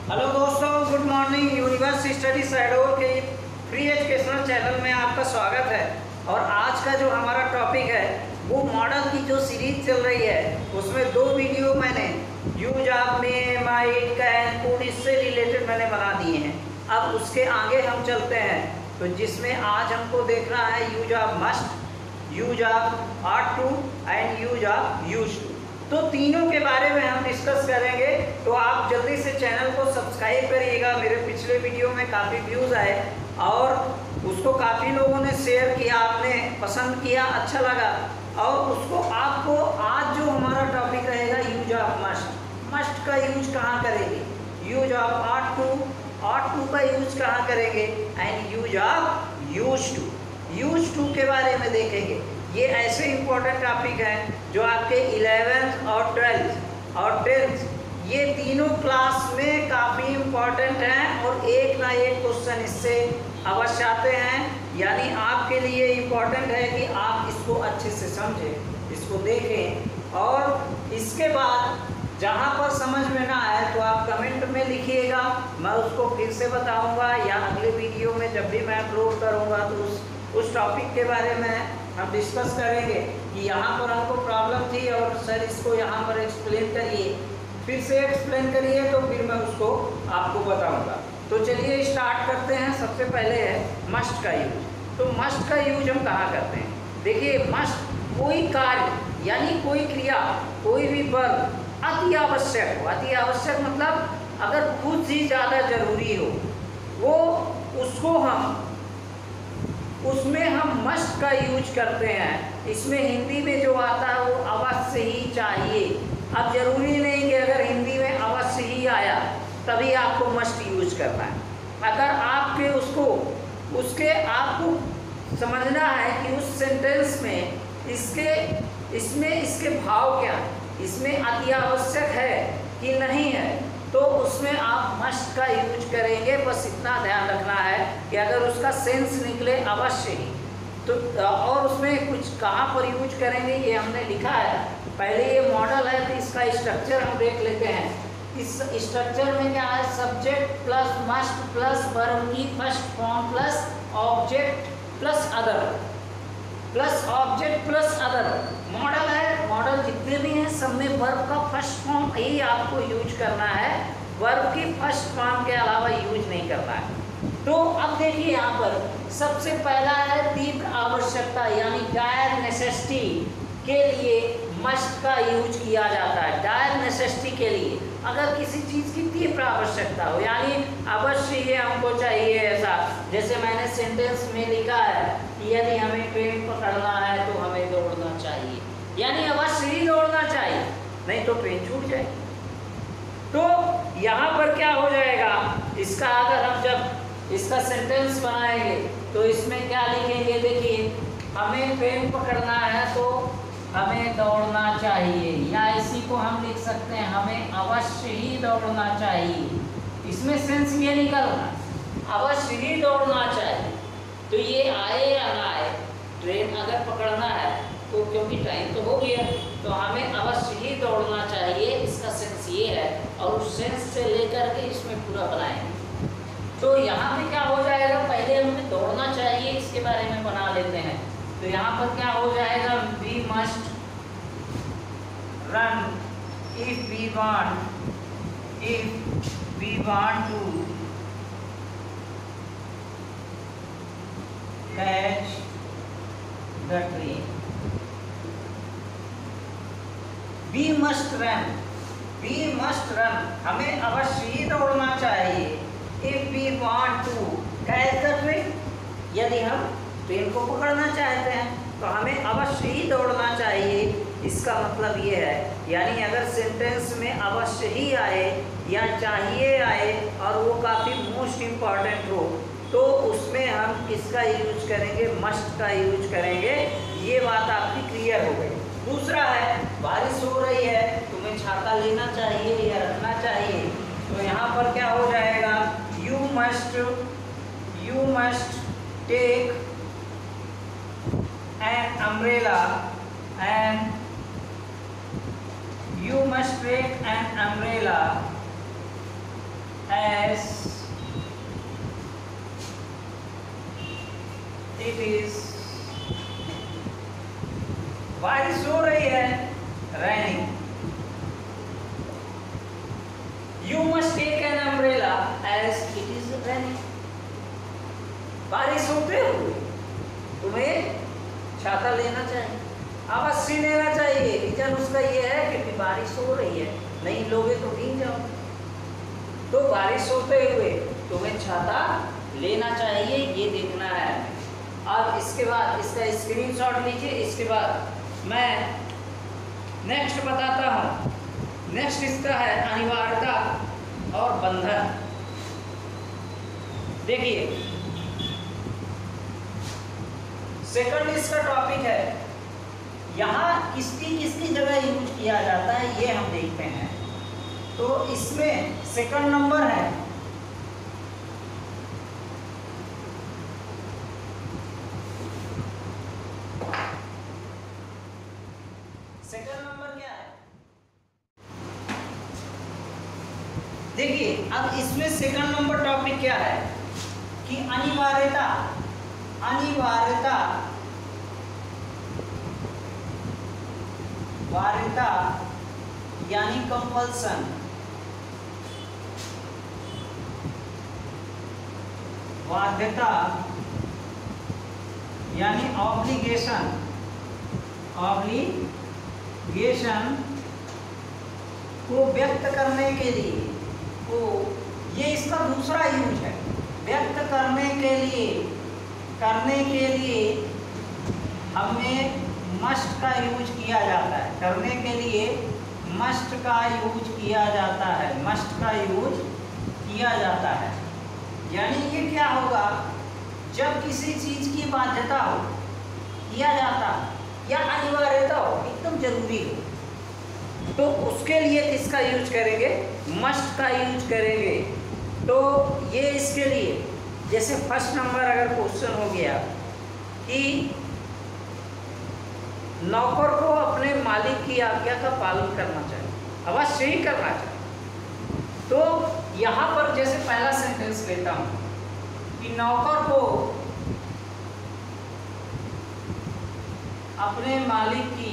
Hello दोस्तों, good morning. Universe study शैडोर के free educational channel में आपका स्वागत है। और आज का जो हमारा टॉपिक है वो मॉडल की जो सीरीज चल रही है उसमें 2 वीडियो मैंने यूज ऑफ में माइट कैन कुड इससे रिलेटेड मैंने बना दिए हैं। अब उसके आगे हम चलते हैं तो जिसमें आज हमको देखना है use of must, use of ought to and use of used to. तो तीनों के बारे में हम डिस्कस करेंगे। तो आप जल्दी से चैनल को सब्सक्राइब करिएगा। मेरे पिछले वीडियो में काफ़ी व्यूज़ आए और उसको काफ़ी लोगों ने शेयर किया, आपने पसंद किया, अच्छा लगा। और उसको आपको आज जो हमारा टॉपिक रहेगा यूज ऑफ मस्ट, मस्ट का यूज कहाँ करेंगे, यूज ऑफ आर्ट टू का यूज कहाँ करेंगे and use of used to के बारे में देखेंगे। ये ऐसे इम्पोर्टेंट टॉपिक हैं जो आपके 11th और 12th और 10th ये तीनों क्लास में काफ़ी इम्पोर्टेंट हैं और एक ना एक क्वेश्चन इससे अवश्य आते हैं। यानी आपके लिए इम्पोर्टेंट है कि आप इसको अच्छे से समझें, इसको देखें। और इसके बाद जहाँ पर समझ में ना आए तो आप कमेंट में लिखिएगा, मैं उसको फिर से बताऊँगा या अगले वीडियो में जब भी मैं अपलोड करूँगा तो उस टॉपिक के बारे में हम डिस्कस करेंगे कि यहाँ पर हमको प्रॉब्लम थी और सर इसको यहाँ पर एक्सप्लेन करिए, फिर से एक्सप्लेन करिए, तो फिर मैं उसको आपको बताऊँगा। तो चलिए स्टार्ट करते हैं। सबसे पहले है मस्ट का यूज। तो मस्ट का यूज हम कहाँ करते हैं? देखिए, मस्ट कोई कार्य यानी कोई क्रिया, कोई भी वर्ब अति आवश्यक हो। अति आवश्यक मतलब अगर खुद ही ज़्यादा जरूरी हो वो उसमें हम मस्ट का यूज करते हैं। इसमें हिंदी में जो आता है वो अवश्य ही चाहिए। अब जरूरी नहीं कि अगर हिंदी में अवश्य ही आया तभी आपको मस्ट यूज करना है। अगर आपके आपको समझना है कि उस सेंटेंस में इसके भाव क्या है, इसमें अति आवश्यक है कि नहीं है, तो उसमें आप मस्ट का यूज करेंगे। बस इतना ध्यान रखना है कि अगर उसका सेंस निकले अवश्य ही तो, और उसमें कुछ कहाँ पर यूज करेंगे ये हमने लिखा है। पहले ये मॉडल है तो इसका स्ट्रक्चर हम देख लेते हैं। इस स्ट्रक्चर में क्या है? Subject plus must plus verb की first form plus object plus other plus object plus other modal है। मॉडल जितने भी हैं सब में वर्ब का फर्स्ट फॉर्म ही आपको यूज करना है, वर्ब की फर्स्ट फॉर्म के अलावा यूज नहीं करना है। तो अब देखिए यहाँ पर सबसे पहला है तीव्र आवश्यकता यानी डायर नेसेसिटी के लिए मस्ट का यूज किया जाता है। डायर नेसेसिटी के लिए अगर किसी चीज़ की तीव्र आवश्यकता हो यानी अवश्य ये हमको चाहिए, ऐसा जैसे मैंने सेंटेंस में लिखा है कि यदि हमें ट्रेन पकड़ना है तो हमें दौड़ना चाहिए, यानी अवश्य ही दौड़ना चाहिए, नहीं तो ट्रेन छूट जाए। तो यहाँ पर क्या हो जाएगा, इसका अगर हम जब इसका सेंटेंस बनाएंगे तो इसमें क्या लिखेंगे? देखिए, हमें ट्रेन पकड़ना है तो हमें दौड़ना चाहिए, या इसी को हम लिख सकते हैं हमें अवश्य ही दौड़ना चाहिए। इसमें सेंस ये निकलना अवश्य ही दौड़ना चाहिए। तो ये आए या ना आए, ट्रेन अगर पकड़ना है तो क्योंकि टाइम तो हो गया तो हमें अवश्य ही दौड़ना चाहिए, इसका सेंस ये है। और उस सेंस से लेकर के इसमें पूरा बनाएंगे। तो यहाँ पे क्या हो जाएगा? पहले हमें दौड़ना चाहिए इसके बारे में बना लेते हैं। तो यहाँ पर क्या हो जाएगा? We must run if we want to catch the train. We must run हमें अवश्य ही दौड़ना चाहिए। If we want to catch the train, यदि हम ट्रेन को पकड़ना चाहते हैं तो हमें अवश्य ही दौड़ना चाहिए। इसका मतलब ये है, यानी अगर सेंटेंस में अवश्य ही आए या चाहिए आए और वो काफ़ी मोस्ट इम्पॉर्टेंट हो तो उसमें हम किसका यूज करेंगे? मस्ट का यूज करेंगे। ये बात आपकी क्लियर हो गई। दूसरा है बारिश हो रही है, तुम्हें छाता लेना चाहिए या रखना चाहिए। तो यहाँ पर क्या हो जाएगा? You must take an umbrella and you must take an umbrella as it is। बारिश हो रही है, raining। You must take an umbrella as it is raining। बारिश होते हुए तुम्हें छाता लेना चाहिए, अवश्य लेना चाहिए। रीजन उसका ये है कि बारिश हो रही है, नहीं लोगे तो भीग जाओ। तो बारिश होते हुए तुम्हें छाता लेना चाहिए, ये देखना है। अब इसके बाद इसका स्क्रीनशॉट लीजिए। इसके बाद मैं नेक्स्ट बताता हूँ। नेक्स्ट इसका है अनिवार्यता और बंधन। देखिए सेकंड इसका टॉपिक है, यहाँ किसकी जगह यूज किया जाता है ये हम देखते हैं। तो इसमें सेकंड नंबर है क्या है? देखिए अब इसमें सेकंड नंबर टॉपिक क्या है कि अनिवार्यता। वार्यता यानी कंपल्सन, बाध्यता यानी ऑब्लिगेशन को व्यक्त करने के लिए, को ये इसका दूसरा यूज है। व्यक्त करने के लिए हमें मस्ट का यूज किया जाता है। करने के लिए मस्ट का यूज किया जाता है। यानी ये क्या होगा, जब किसी चीज की बाध्यता हो, किया जाता या अनिवार्यता हो, एकदम जरूरी हो, तो उसके लिए किसका यूज करेंगे? मस्ट का यूज करेंगे। तो ये इसके लिए जैसे फर्स्ट नंबर अगर क्वेश्चन हो गया कि नौकर को अपने मालिक की आज्ञा का पालन करना चाहिए, अवश्य ही करना चाहिए। तो यहाँ पर जैसे पहला सेंटेंस लेता हूँ कि नौकर को अपने मालिक की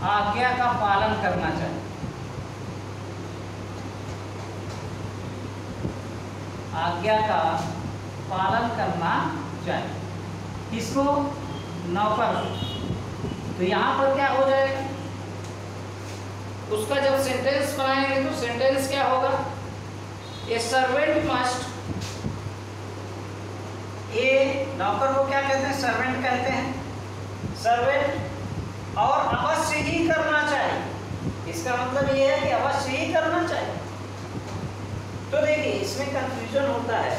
आज्ञा का पालन करना चाहिए। आज्ञा का पालन करना चाहिए किसको? नौकर। तो यहाँ पर क्या हो जाएगा, उसका जब सेंटेंस बनाएंगे तो सेंटेंस क्या होगा? ए सर्वेंट मस्ट, ये नौकर को क्या कहते हैं? सर्वेंट कहते हैं। सर्वेंट और अवश्य ही करना चाहिए, इसका मतलब ये है कि अवश्य ही करना चाहिए। तो देखिए इसमें कंफ्यूजन होता है,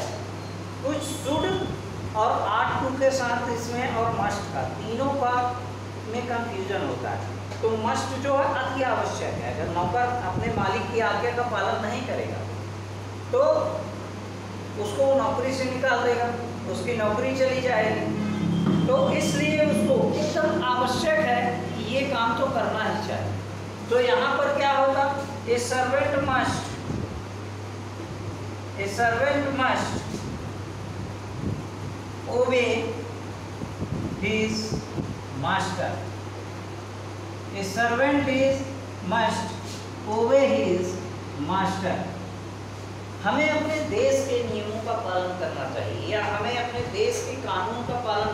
कुछ शुड और आर्ट टू के साथ इसमें और मस्ट का, तीनों का में कंफ्यूजन होता है। तो मस्ट जो है अति आवश्यक है। अगर नौकर अपने मालिक की आज्ञा का पालन नहीं करेगा तो उसको नौकरी से निकाल देगा, उसकी नौकरी चली जाएगी। तो इसलिए उसको एकदम आवश्यक है कि ये काम तो करना ही चाहिए। तो यहाँ पर क्या होगा? ए सर्वेंट मस्ट ओबे हिज मास्टर। ए सर्वेंट मस्ट ओबे हिज मास्टर। हमें अपने देश के नियमों का पालन करना चाहिए या हमें अपने देश के कानून का पालन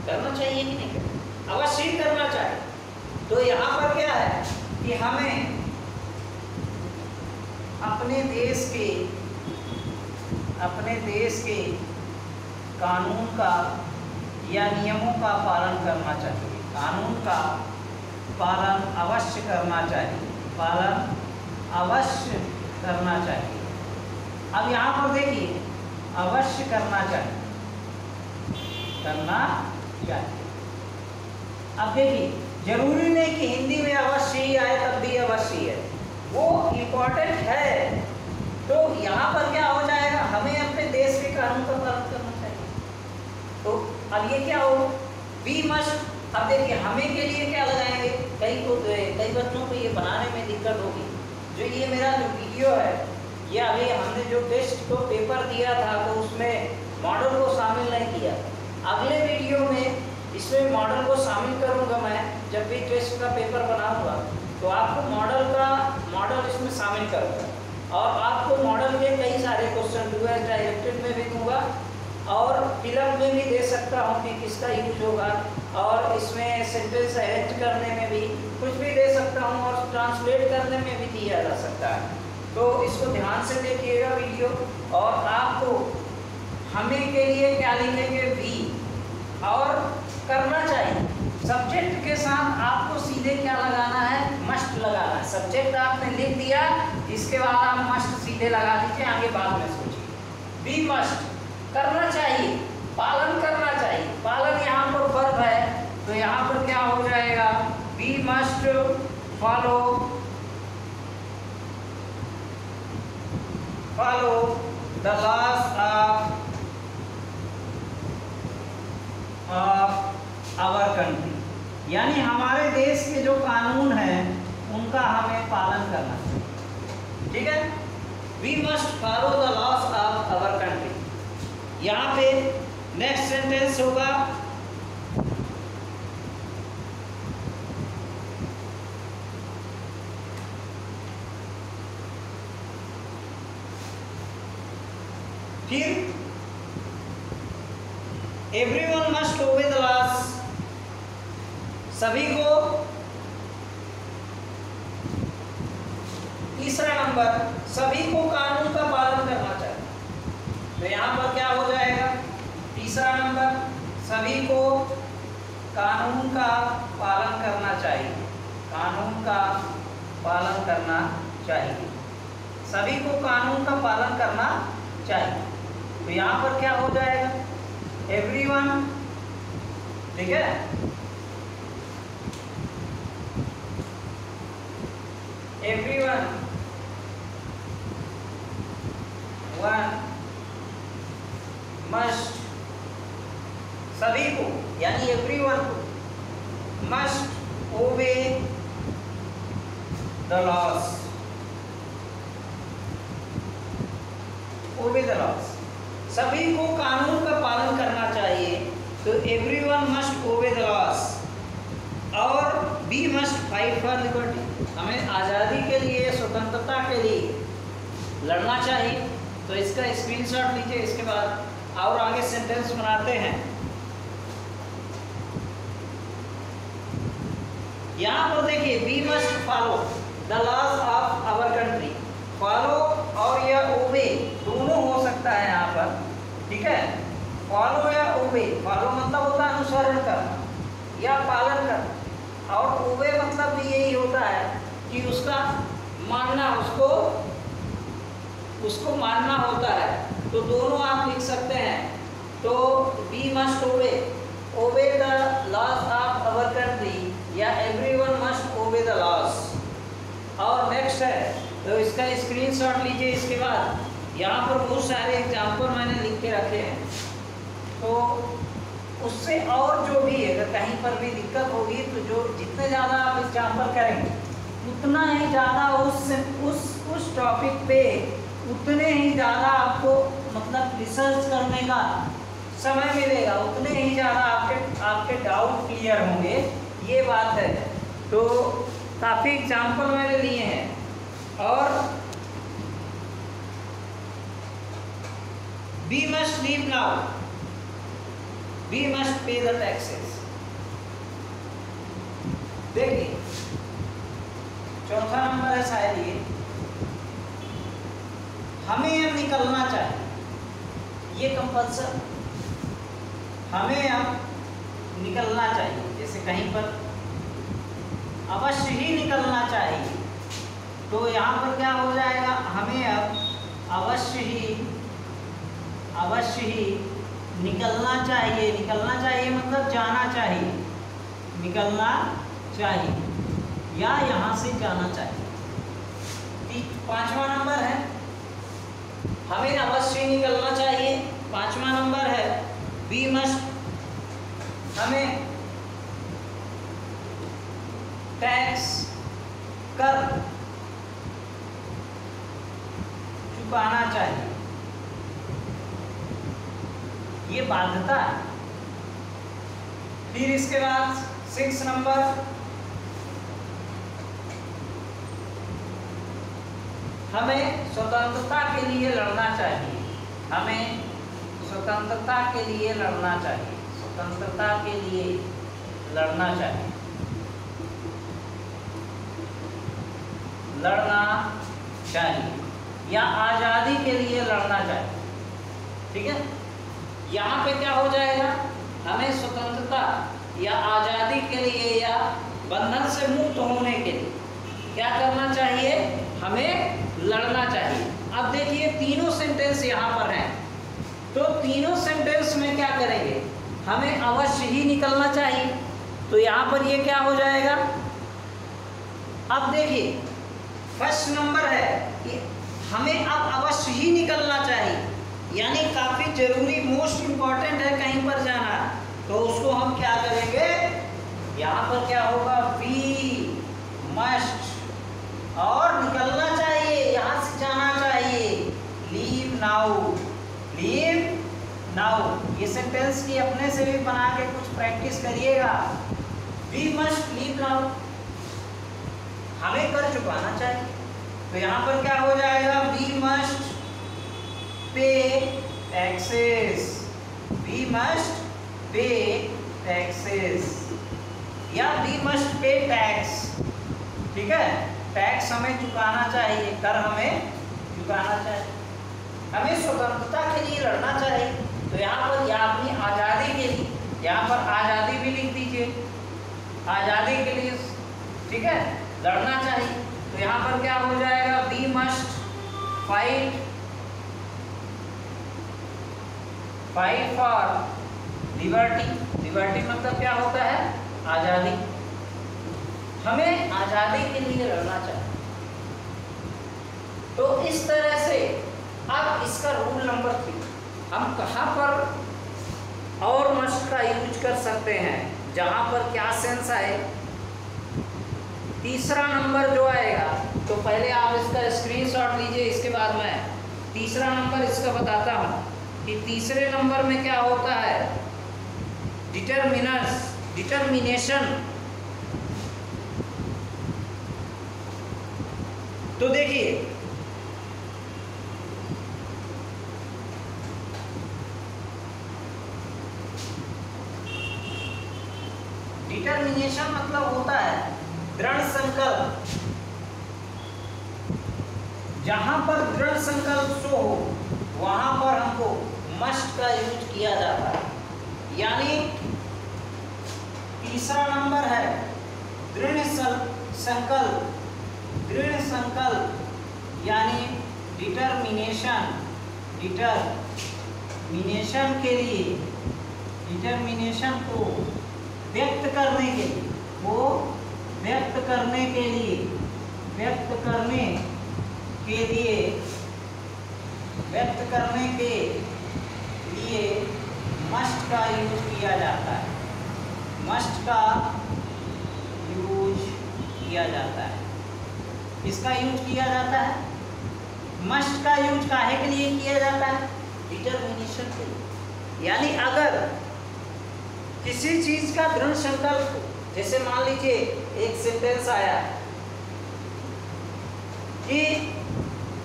करना चाहिए कि नहीं? अवश्य ही करना चाहिए। तो यहाँ पर क्या है कि हमें अपने देश के कानून का या नियमों का पालन करना चाहिए। कानून का पालन अवश्य करना चाहिए, अवश्य करना चाहिए। अब यहाँ पर देखिए अवश्य करना चाहिए। अब देखिए जरूरी नहीं कि हिंदी में अवश्य ही आए तब भी अवश्य है, वो इम्पोर्टेंट है। तो यहाँ पर क्या हो जाएगा? हमें अपने देश के कानून का पालन करना चाहिए। तो अब ये क्या हो? वी मस्ट अब देखिए हमें के लिए क्या लगाएंगे, कई बच्चों को ये बनाने में दिक्कत होगी। जो ये मेरा जो वीडियो है, ये अभी हमने जो टेस्ट को पेपर दिया था तो उसमें मॉडल को शामिल नहीं किया। अगले वीडियो में इसमें मॉडल को शामिल करूंगा मैं, जब भी टेस्ट का पेपर बनाऊंगा तो आपको मॉडल इसमें शामिल करूंगा और आपको मॉडल के कई सारे क्वेश्चन डुअल डायरेक्टेड में भी दूंगा और फिल्म में भी दे सकता हूँ कि किसका यूज होगा, और इसमें सेंटेंस अरेंज करने में भी कुछ भी दे सकता हूँ और ट्रांसलेट करने में भी दिया जा सकता है। तो इसको ध्यान से देखिएगा वीडियो। और आपको हमें के लिए क्या लिखेंगे, वी, और करना चाहिए सब्जेक्ट के साथ आपको सीधे क्या लगाना है, मस्ट लगाना है। सब्जेक्ट आपने लिख दिया, इसके बाद आप मस्ट सीधे लगा दीजिए, आगे बाद में सोचिए। बी मस्ट, करना चाहिए, पालन करना चाहिए। पालन यहाँ पर वर्ब है तो यहाँ पर क्या हो जाएगा, we must follow the laws of our country, यानी हमारे देश के जो कानून हैं उनका हमें पालन करना चाहिए। ठीक है, we must follow the laws of our country. यहाँ पे नेक्स्ट सेंटेंस होगा, फिर everyone must obey the laws, सभी को। तीसरा नंबर, सभी को कानून का पालन करना चाहिए। तो यहाँ पर क्या हो जाएगा, तीसरा नंबर, सभी को कानून का पालन करना चाहिए, कानून का पालन करना चाहिए, सभी को कानून का पालन करना चाहिए। तो यहाँ पर क्या हो जाएगा, एवरीवन, ठीक है, एवरीवन वन मस्ट, सभी को यानी एवरीवन को, must obey the laws, obey the laws, सभी को कानून का पालन करना चाहिए। तो everyone must obey the laws. और we must fight for liberty, हमें आज़ादी के लिए, स्वतंत्रता के लिए लड़ना चाहिए। तो इसका स्क्रीनशॉट लीजिए, इसके बाद और आगे सेंटेंस बनाते हैं। यहाँ पर देखिए, we must follow the laws of our country. Follow और या ओबे दोनों हो सकता है यहाँ पर, ठीक है, फॉलो या ओबे। फॉलो मतलब होता है अनुसरण करना या पालन करना, और ओबे मतलब भी यही होता है कि उसका मानना, उसको मानना होता है। तो दोनों आप लिख सकते हैं। तो we must obey the laws of our country या everyone must obey the laws. और नेक्स्ट है, तो इसका स्क्रीनशॉट लीजिए। इसके बाद यहाँ पर बहुत सारे एग्जाम्पल मैंने लिख के रखे हैं, तो उससे और जो भी है, अगर कहीं पर भी दिक्कत होगी तो जो जितने ज़्यादा आप एग्जाम्पल करेंगे उतना ही ज़्यादा उस टॉपिक पे उतने ही ज़्यादा आपको मतलब रिसर्च करने का समय मिलेगा, उतने ही ज़्यादा आपके डाउट क्लियर होंगे, ये बात है। तो काफ़ी एग्जाम्पल मैंने लिए हैं। और we must leave now, we must pay the taxes। देखिए चौथा नंबर है शायद ये, हमें अब निकलना चाहिए, ये कंपल्सरी, हमें अब निकलना चाहिए। जैसे कहीं पर अवश्य ही निकलना चाहिए, तो यहाँ पर क्या हो जाएगा, हमें अब अवश्य ही निकलना चाहिए। निकलना चाहिए मतलब जाना चाहिए, निकलना चाहिए या यहाँ से जाना चाहिए। पांचवा नंबर है, हमें अवश्य ही निकलना चाहिए। पांचवा नंबर है वी मस्ट, हमें टैक्स कर चुकाना चाहिए, ये बाध्यता है। फिर इसके बाद 6 नंबर, हमें स्वतंत्रता के लिए लड़ना चाहिए, हमें स्वतंत्रता के लिए लड़ना चाहिए, स्वतंत्रता के लिए लड़ना चाहिए, लड़ना चाहिए या आज़ादी के लिए लड़ना चाहिए। ठीक है, यहाँ पे क्या हो जाएगा, हमें स्वतंत्रता या आज़ादी के लिए या बंधन से मुक्त होने के लिए क्या करना चाहिए, हमें लड़ना चाहिए। अब देखिए तीनों सेंटेंस यहाँ पर हैं, तो तीनों सेंटेंस में क्या करेंगे, हमें अवश्य ही निकलना चाहिए। तो यहाँ पर ये क्या हो जाएगा, अब देखिए फर्स्ट नंबर है कि हमें अब अवश्य ही निकलना चाहिए, यानी काफ़ी जरूरी, मोस्ट इम्पॉर्टेंट है कहीं पर जाना, तो उसको हम क्या करेंगे, यहाँ पर क्या होगा, वी मस्ट, और निकलना चाहिए, यहाँ से जाना चाहिए, लीव नाउ, लीव नाउ। ये सेंटेंस की अपने से भी बना के कुछ प्रैक्टिस करिएगा। वी मस्ट लीव नाउ, हमें कर चुकाना चाहिए, तो यहाँ पर क्या हो जाएगा, we must pay taxes, we must pay taxes या वी मस्ट पे टैक्स। ठीक है, टैक्स हमें चुकाना चाहिए, कर हमें चुकाना चाहिए, हमें स्वतंत्रता के लिए लड़ना चाहिए। तो यहाँ पर या अपनी आज़ादी के लिए, यहाँ पर आज़ादी भी लिख दीजिए, आज़ादी के लिए, ठीक है, लड़ना चाहिए। तो यहाँ पर क्या हो जाएगा, we must fight, fight for liberty, liberty मतलब क्या होता है, आज़ादी, हमें आज़ादी के लिए लड़ना चाहिए। तो इस तरह से अब इसका रूल नंबर 3, हम कहाँ पर और मस्ट का यूज कर सकते हैं, जहाँ पर क्या सेंस आए। तीसरा नंबर जो आएगा, तो पहले आप इसका स्क्रीनशॉट लीजिए, इसके बाद मैं तीसरा नंबर इसका बताता हूँ कि तीसरे नंबर में क्या होता है, डिटरमिनस, डिटर्मिनेशन। तो देखिए डिटर्मिनेशन मतलब होता है दृढ़ संकल्प, जहां पर दृढ़ संकल्प शो हो वहां पर हमको मस्ट का यूज किया जाता है। यानी तीसरा नंबर है दृढ़ संकल्प, दृढ़ संकल्प यानी डिटर्मिनेशन, डिटर्मिनेशन के लिए, डिटर्मिनेशन को व्यक्त करने के लिए, वो व्यक्त करने के लिए, व्यक्त करने के लिए, व्यक्त करने के लिए मस्ट का यूज किया जाता है, मस्ट का यूज किया जाता है। इसका यूज किया जाता है, मस्ट का यूज काहे के लिए किया जाता है, डिटर्मिनेशन के लिए। यानी अगर किसी चीज का दृढ़ संकल्प, जैसे मान लीजिए एक सेंटेंस आया कि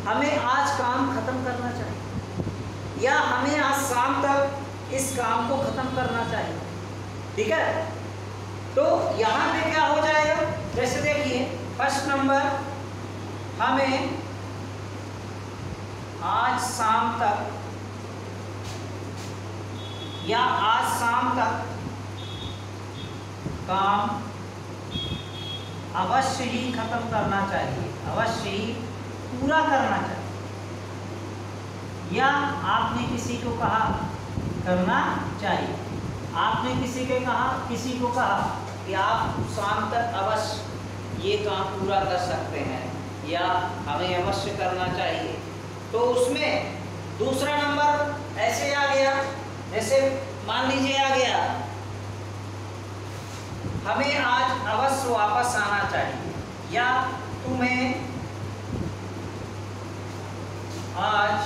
हमें आज काम खत्म करना चाहिए या हमें आज शाम तक इस काम को खत्म करना चाहिए, ठीक है, तो यहाँ पे क्या हो जाएगा, जैसे देखिए फर्स्ट नंबर, हमें आज शाम तक या आज शाम तक काम अवश्य ही खत्म करना चाहिए, अवश्य ही पूरा करना चाहिए, या आपने किसी को कहा करना चाहिए, आपने किसी को कहा कि आप शाम तक अवश्य ये काम पूरा कर सकते हैं या हमें अवश्य करना चाहिए। तो उसमें दूसरा नंबर ऐसे आ गया, जैसे मान लीजिए आ गया हमें आज अवश्य वापस आना चाहिए, या तुम्हें आज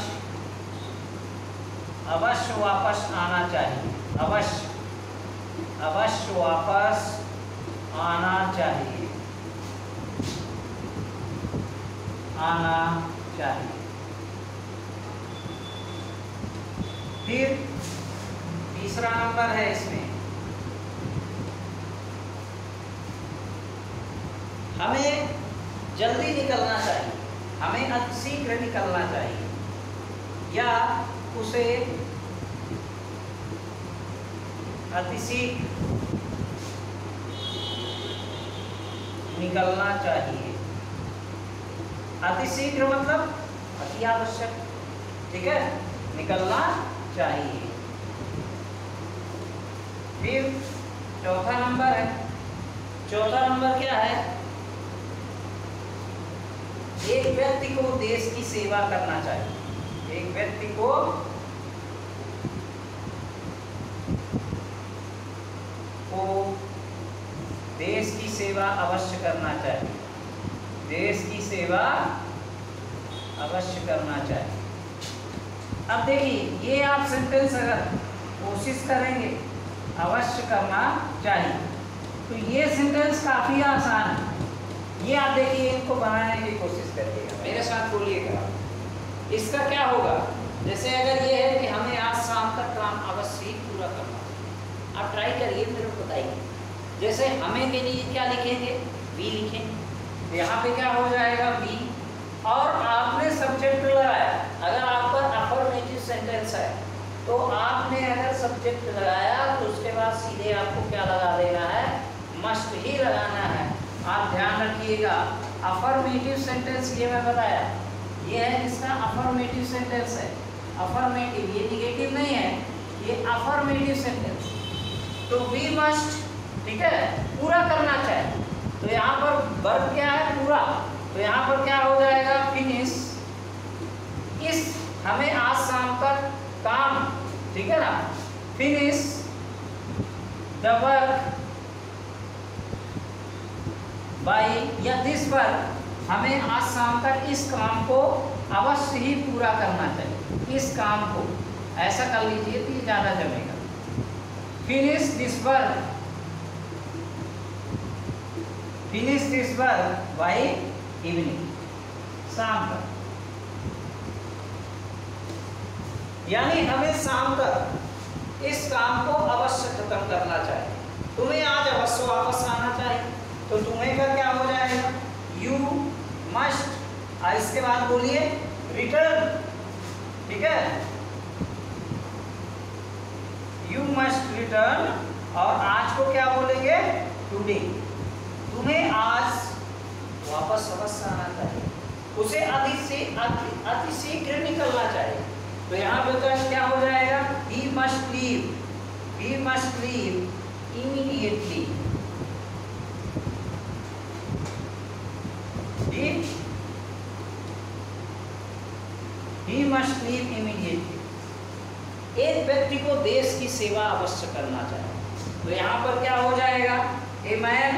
अवश्य वापस आना चाहिए, अवश्य वापस आना चाहिए, आना चाहिए। फिर तीसरा नंबर है इसमें, हमें जल्दी निकलना चाहिए, हमें अतिशीघ्र निकलना चाहिए, या उसे अतिशीघ्र निकलना चाहिए। अतिशीघ्र मतलब अति आवश्यक, ठीक है, निकलना चाहिए। फिर चौथा नंबर है, चौथा नंबर क्या है? एक व्यक्ति को देश की सेवा करना चाहिए, एक व्यक्ति को देश की सेवा अवश्य करना चाहिए, देश की सेवा अवश्य करना चाहिए। अब देखिए, ये आप सेंटेंस अगर कोशिश करेंगे अवश्य करना चाहिए, तो ये सेंटेंस काफी आसान है। ये आप देखिए, इनको बनाने की कोशिश करिएगा, मेरे साथ बोलिएगा। इसका क्या होगा? जैसे अगर ये है कि हमें आज शाम तक काम अवश्य ही पूरा करना, आप ट्राई करिए, मेरे को बताइए। जैसे हमें के लिए क्या लिखेंगे? वी लिखेंगे, तो यहाँ पे क्या हो जाएगा? वी, और आपने सब्जेक्ट लगाया। अगर आपका अफर्मेटिव सेंटेंस है तो आपने अगर सब्जेक्ट लगाया तो उसके बाद सीधे आपको क्या लगा देना है? मस्ट ही लगाना है। आप ध्यान रखिएगा, अफर्मेटिव सेंटेंस ये मैं बताया, ये है इसका अफर्मेटिव सेंटेंस है। अफर्मेटिव, ये निगेटिव नहीं है, ये अफर्मेटिव सेंटेंस। तो वी मस्ट, ठीक है, पूरा करना चाहिए। तो यहाँ पर वर्ब क्या है? पूरा। तो यहाँ पर क्या हो जाएगा? फिनिश। इस हमें आज शाम तक काम, ठीक है ना, फिनिश द वर्क बाई, या दिस वर्क, हमें आज शाम तक इस काम को अवश्य ही पूरा करना चाहिए। इस काम को ऐसा कर लीजिए तो ये ज़्यादा जमेगा। Finish this work, finish this work by evening, शाम तक। यानी हमें शाम तक इस काम को अवश्य खत्म करना चाहिए। तुम्हें आज अवश्य वापस आना चाहिए, तो तुम्हें का क्या हो जाएगा? यू मस्ट, और इसके बाद बोलिए रिटर्न, ठीक है, यू मस्ट रिटर्न। और आज को क्या बोलेंगे? टुडे। तुम्हें आज वापस अवश्य आना चाहिए, उसे अतिशीघ्र निकलना चाहिए। तो यहाँ पे तो क्या हो जाएगा? he must leave, he must leave immediately, he must leave immediately। एक व्यक्ति को देश की सेवा अवश्य करना चाहिए। तो यहाँ पर क्या हो जाएगा? ए man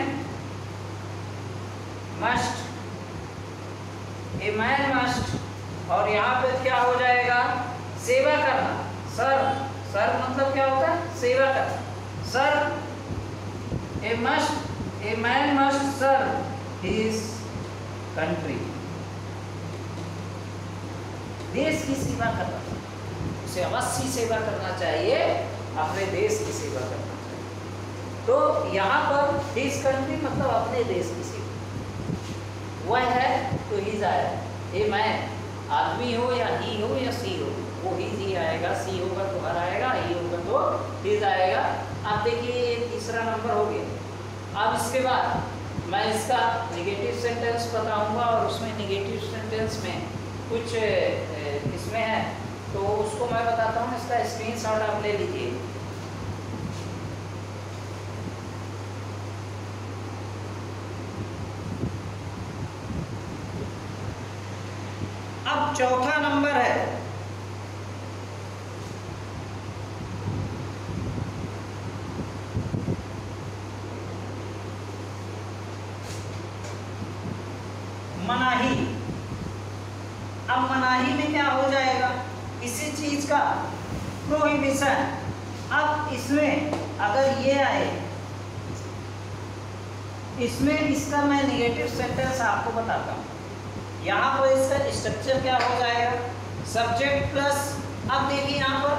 must, a man must, और यहाँ पे क्या हो जाएगा? सेवा करना, सर, सर मतलब क्या होता है? सेवा करना। Sir, a must, a man must serve his country, देश की सेवा करना, उसे अवश्य सेवा करना चाहिए, अपने देश की सेवा करना चाहिए। तो यहाँ पर हिज कंट्री मतलब अपने देश की सेवा। वह है तो हिज आया, ए मैन आदमी हो या ही हो या सी हो, वो ही आएगा, सी होगा तो हर आएगा, ही होगा तो हिज आएगा। अब देखिए ये तीसरा नंबर हो गया। अब इसके बाद मैं इसका निगेटिव सेंटेंस बताऊंगा, और उसमें निगेटिव सेंटेंस में कुछ इसमें है तो उसको मैं बताता हूँ। इसका स्क्रीनशॉट आप ले लीजिए। अब चौथा नंबर है, मनाही में क्या हो जाएगा, किसी चीज का प्रोहिबिशन। अब इसमें अगर ये आए, इसमें इसका मैं निगेटिव सेंटेंस आपको बताता हूँ। यहाँ पर इसका स्ट्रक्चर क्या हो जाएगा, सब्जेक्ट प्लस, अब देखिए यहाँ पर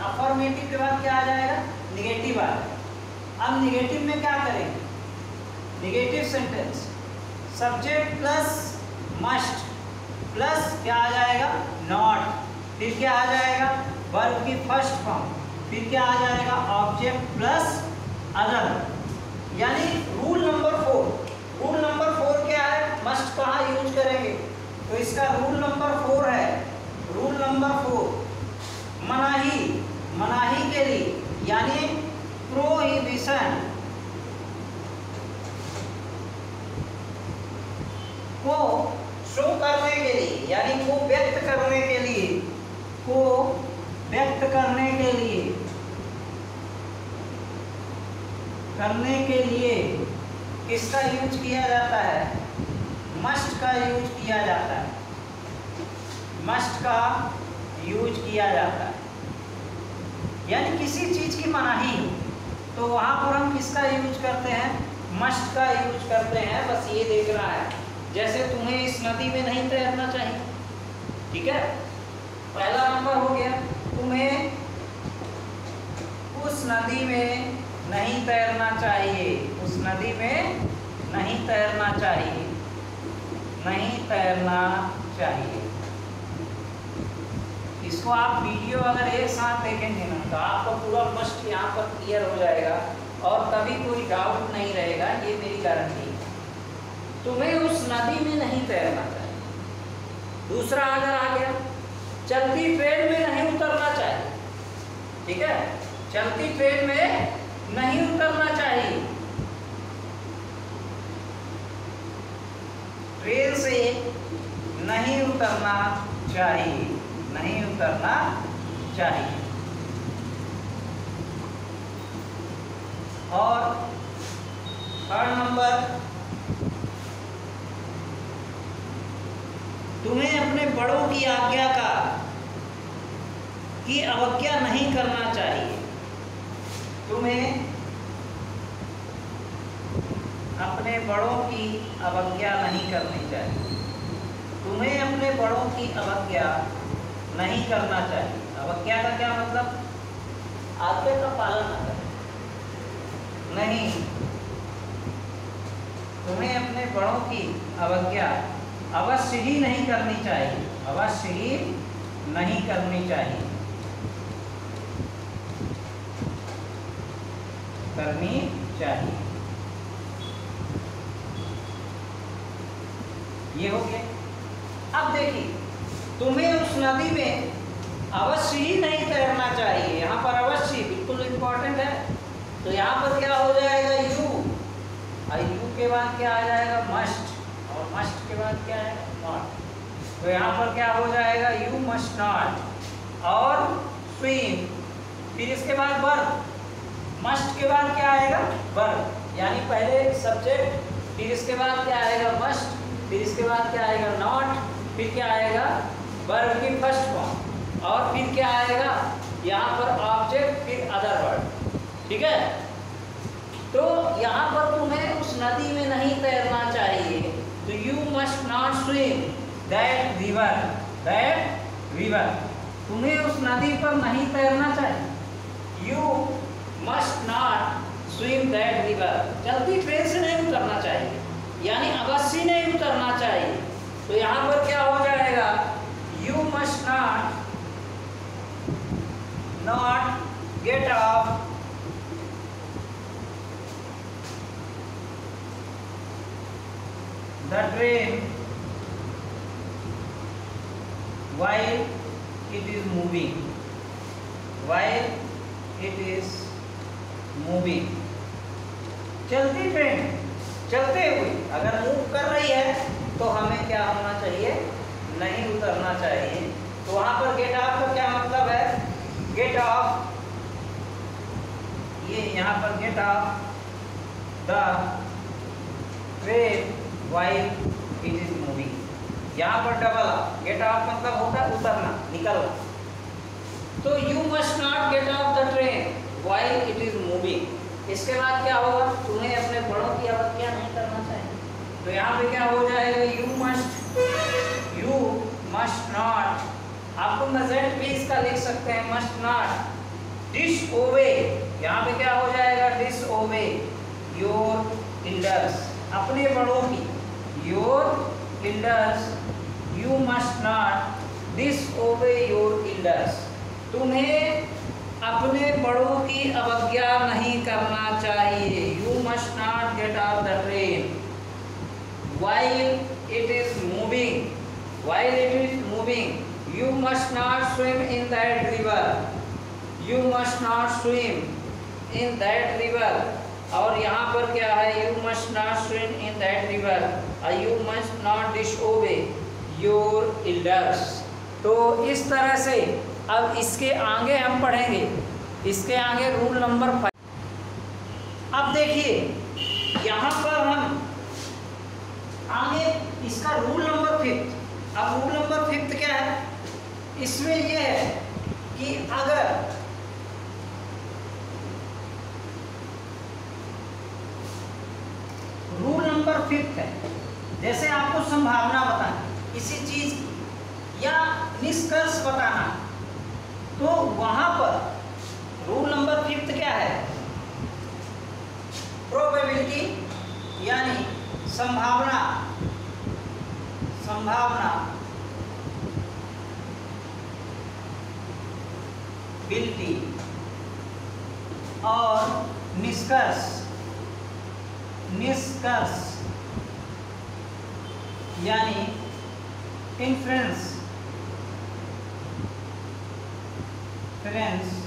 अफर्मेटिव के बाद क्या आ जाएगा, निगेटिव आ जाएगा। अब निगेटिव में क्या करेंगे, negative sentence subject plus must plus क्या आ जाएगा, नॉट, फिर क्या आ जाएगा, वर्ब की फर्स्ट फॉर्म, फिर क्या आ जाएगा, ऑब्जेक्ट प्लस अदर। यानी रूल नंबर 4, रूल नंबर 4 क्या है, मस्ट कहाँ यूज करेंगे, तो इसका रूल नंबर 4 है, रूल नंबर 4 मनाही, मनाही के लिए यानी प्रोहिबिशन को शो करने के लिए, यानी को व्यक्त करने के लिए, को व्यक्त करने के लिए किसका यूज किया जाता है, मस्ट का यूज किया जाता है, मस्ट का यूज किया जाता है। यानी किसी चीज की मनाही हो तो वहां पर हम किसका यूज करते हैं, मस्ट का यूज करते हैं। बस ये देखना है, जैसे तुम्हें इस नदी में नहीं तैरना चाहिए, ठीक है, पहला नंबर हो गया, तुम्हें उस नदी में नहीं तैरना चाहिए, उस नदी में नहीं तैरना चाहिए, नहीं तैरना चाहिए। इसको आप वीडियो अगर एक साथ देखेंगे ना तो आपको पूरा मस्ट यहाँ पर क्लियर हो जाएगा और कभी कोई डाउट नहीं रहेगा, ये मेरी गारंटी है। तुम्हें उस नदी में नहीं तैरना चाहिए। दूसरा अगर आ गया, चलती ट्रेन में नहीं उतरना चाहिए, ठीक है, चलती ट्रेन में नहीं उतरना चाहिए, ट्रेन से नहीं उतरना चाहिए, नहीं उतरना चाहिए। और थर्ड नंबर, तुम्हें अपने बड़ों की आज्ञा की अवज्ञा नहीं करना चाहिए, तुम्हें अपने बड़ों की अवज्ञा नहीं करनी चाहिए, तुम्हें अपने बड़ों की अवज्ञा नहीं करना चाहिए। अवज्ञा का क्या मतलब, आज्ञा का पालन न करें, नहीं, तुम्हें अपने बड़ों की अवज्ञा अवश्य ही नहीं करनी चाहिए, अवश्य ही नहीं करनी चाहिए, करनी चाहिए। ये हो गया। अब देखिए, तुम्हें उस नदी में अवश्य ही नहीं तैरना चाहिए, यहाँ पर अवश्य बिल्कुल इम्पोर्टेंट है। तो यहाँ पर क्या हो जाएगा, यू, और यू के बाद क्या आ जाएगा, मस्ट, और मस्ट के बाद क्या है, नॉट। तो यहाँ पर क्या हो जाएगा, यू मस्ट नॉट, और स्विम, फिर इसके बाद वर्ब, मस्ट के बाद क्या आएगा, वर्ब, यानी पहले सब्जेक्ट, फिर इसके बाद क्या आएगा, मस्ट, फिर इसके बाद क्या आएगा, नॉट, फिर क्या आएगा, वर्ब की फर्स्ट फॉर्म, और फिर क्या आएगा यहाँ पर ऑब्जेक्ट, फिर अदर वर्ड, ठीक है। तो यहाँ पर तुम्हें उस नदी में नहीं तैरना चाहिए, तो you must not swim that river, that river, तुम्हें उस नदी पर नहीं तैरना चाहिए, you must not swim that river, चलती ट्रेन से नहीं उतरना चाहिए, यानी अवश्य नहीं उतरना चाहिए। तो यहाँ पर क्या हो जाएगा, you must not gate off the train while it is moving, while it is moving, चलती ट्रेन चलते हुए अगर मूव कर रही है तो हमें क्या होना चाहिए, नहीं उतरना चाहिए। तो वहां पर गेट ऑफ का क्या मतलब है, गेट ऑफ, ये यहाँ पर get off the train while it is moving, यहाँ पर डबल ऑफ, गेट ऑफ मतलब होता है उतरना, निकलना। तो you must not gate off the train while it is moving. इसके बाद क्या होगा, तुम्हें अपने बड़ों की अवज्ञा नहीं करना चाहिए। तो यहाँ पे क्या हो जाएगा, यू मस्ट नॉट, आपको मजेंट भी इसका लिख सकते हैं, मस्ट नॉट डिसओबे। यहाँ पे क्या हो जाएगा, डिसओबे योर एल्डर्स, अपने बड़ों की, your elders, you must not disobey your elders, तुम्हें अपने बड़ों की अवज्ञा नहीं करना चाहिए। You must not gate off the train while it is moving, while it is moving, you must not swim in that river, you must not swim in that river। और यहाँ पर क्या है, you must not swim in that river और you must not disobey your elders। तो इस तरह से अब इसके आगे हम पढ़ेंगे, इसके आगे रूल नंबर 5। अब देखिए यहाँ पर हम आगे इसका रूल नंबर 5। अब रूल नंबर 5 क्या है, इसमें यह है कि अगर रूल नंबर 5 है, जैसे आपको संभावना बताना किसी चीज की या निष्कर्ष बताना, तो वहां पर रूल नंबर 5 क्या है, प्रोबेबिलिटी यानी संभावना, संभावना बिल्टी और निष्कर्ष, निष्कर्ष यानी इन्फ्रेंस, फ्रेंस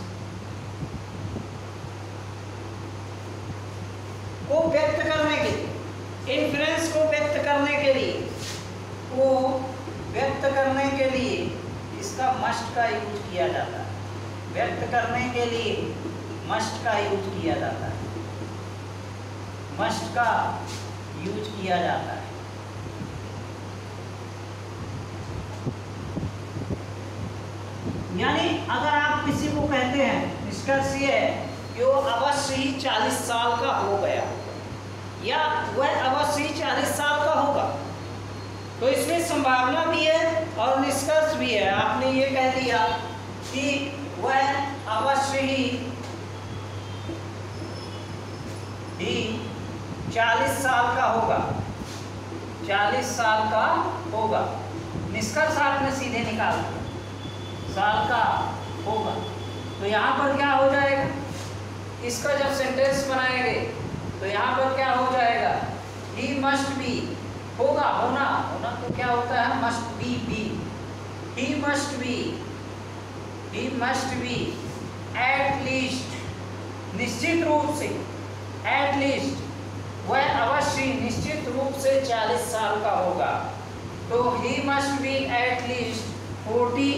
को व्यक्त करने के लिए, इन्फ्रेंस को व्यक्त करने के लिए, को व्यक्त करने के लिए इसका मस्ट का यूज किया जाता है। व्यक्त करने के लिए मस्ट का यूज किया जाता है, मस्ट का यूज किया जाता है। यानी अगर आप किसी को कहते हैं, निष्कर्ष ये है कि वो अवश्य ही 40 साल का हो गया या वह अवश्य ही 40 साल का होगा, तो इसमें संभावना भी है और निष्कर्ष भी है। आपने ये कह दिया कि वह अवश्य ही 40 साल का होगा, 40 साल का होगा, निष्कर्ष आपने सीधे निकाल दिया, साल का होगा। तो यहाँ पर क्या हो जाएगा, इसका जब सेंटेंस बनाएंगे तो यहाँ पर क्या हो जाएगा, ही मस्ट बी, होगा, होना, होना तो क्या होता है, must be, be, he must be, he must be at least, निश्चित रूप से, एट लीस्ट वह अवश्य निश्चित रूप से 40 साल का होगा। तो ही must be at least 40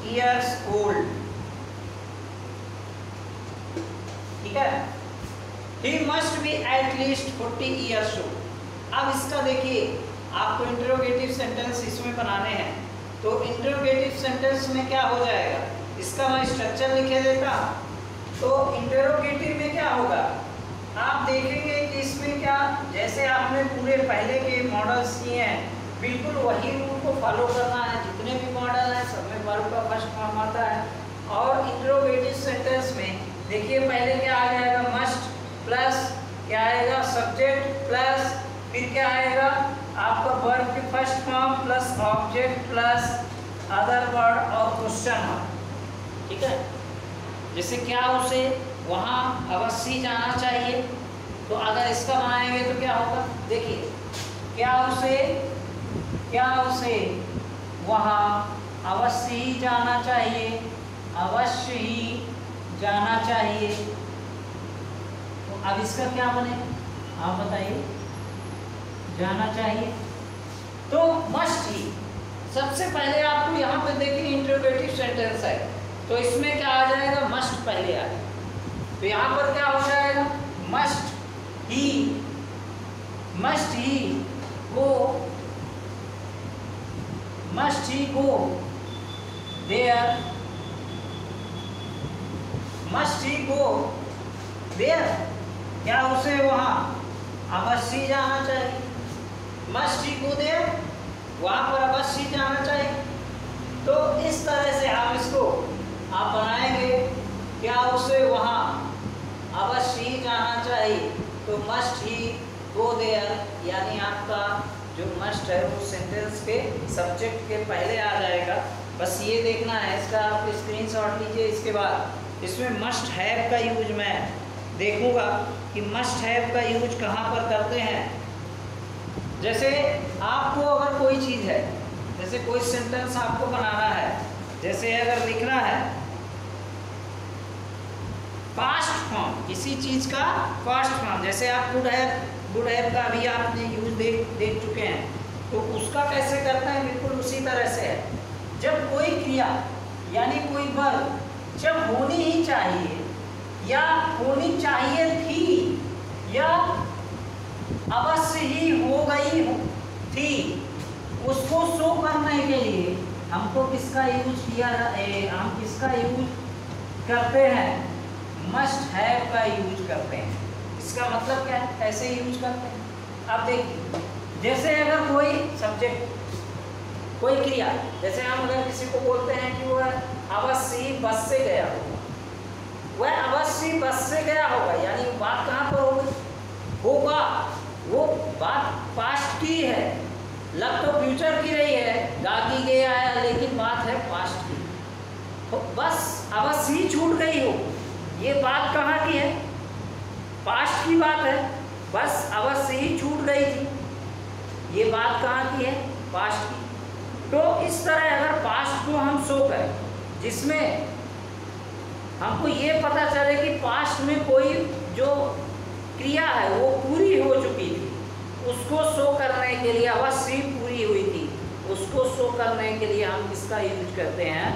years old, ठीक है, he must be at least 40 years old। अब इसका देखिए, आपको इंटरोगेटिव सेंटेंस इसमें बनाने हैं, तो इंटरोगेटिव सेंटेंस में क्या हो जाएगा, इसका मैं स्ट्रक्चर लिखे देता हूँ। तो इंटरोगेटिव में क्या होगा, आप देखेंगे कि इसमें क्या, जैसे आपने पूरे पहले के मॉडल्स किए हैं, बिल्कुल वही रूल को फॉलो करना है। जितने भी मॉडल हैं सब में वर्ब का फर्स्ट फॉर्म आता है। और इंटरोगेटिव सेंटेंस में देखिए पहले क्या आ जाएगा, मस्ट प्लस क्या आएगा, सब्जेक्ट प्लस फिर क्या आएगा आपका वर्ब की first form plus object plus other word और क्वेश्चन मार्क, ठीक है। जैसे क्या उसे वहाँ अवश्य जाना चाहिए, तो अगर इसका बनाएंगे तो क्या होगा, देखिए क्या उसे वहाँ अवश्य ही जाना चाहिए, अवश्य ही जाना चाहिए। तो अब इसका क्या बने, आप बताइए, जाना चाहिए तो मस्ट ही। सबसे पहले आपको यहाँ पे देखिए इंटरोगेटिव सेंटेंस है, तो इसमें क्या आ जाएगा, मस्ट पहले आएगा। तो यहाँ पर क्या हो जाएगा, must he must he go there, must he go there, क्या उसे वहाँ अवश्य जाना चाहिए, must he go there, वहाँ पर अवश्य जाना चाहिए। तो इस तरह से आप इसको आप बनाएंगे, क्या उसे वहाँ अवश्य जाना चाहिए, तो मस्ट ही गो देयर, यानी आपका जो मस्ट है वो सेंटेंस के सब्जेक्ट के पहले आ जाएगा। बस ये देखना है, इसका आप स्क्रीनशॉट लीजिए। इसके बाद इसमें मस्ट हैव का यूज मैं देखूंगा कि मस्ट हैव का यूज कहाँ पर करते हैं। जैसे आपको अगर कोई चीज़ है, जैसे कोई सेंटेंस आपको बनाना है, जैसे अगर लिखना है पास्ट फॉर्म किसी चीज़ का पास्ट फॉर्म, जैसे आप गुड हैव का अभी आपने यूज देख चुके हैं, तो उसका कैसे करते हैं, बिल्कुल उसी तरह से है। जब कोई क्रिया यानी कोई वर्ब जब होनी ही चाहिए या होनी चाहिए थी या अवश्य ही हो गई थी, उसको शो करने के लिए हमको किसका यूज किया, हम किसका यूज करते हैं, मस्ट हैव का यूज करते हैं। इसका मतलब क्या है, ऐसे यूज करते हैं। अब देखिए, जैसे अगर कोई सब्जेक्ट कोई क्रिया, जैसे हम अगर किसी को बोलते हैं कि वह अवश्य बस से गया होगा, वह अवश्य बस से गया होगा, यानी बात कहाँ पर होगा, वो बात पास्ट की है, लग तो फ्यूचर की रही है, गा की गया है, लेकिन बात है पास्ट की। तो बस अवश्य ही छूट गई हो, ये बात कहाँ की है, पास्ट की बात है, बस अवश्य ही छूट गई थी, ये बात कहाँ की है, पास्ट की। तो इस तरह अगर पास्ट को हम शो करें, जिसमें हमको ये पता चले कि पास्ट में कोई जो क्रिया है वो पूरी हो चुकी थी, उसको शो करने के लिए अवश्य पूरी हुई थी, उसको शो करने के लिए हम किसका यूज करते हैं,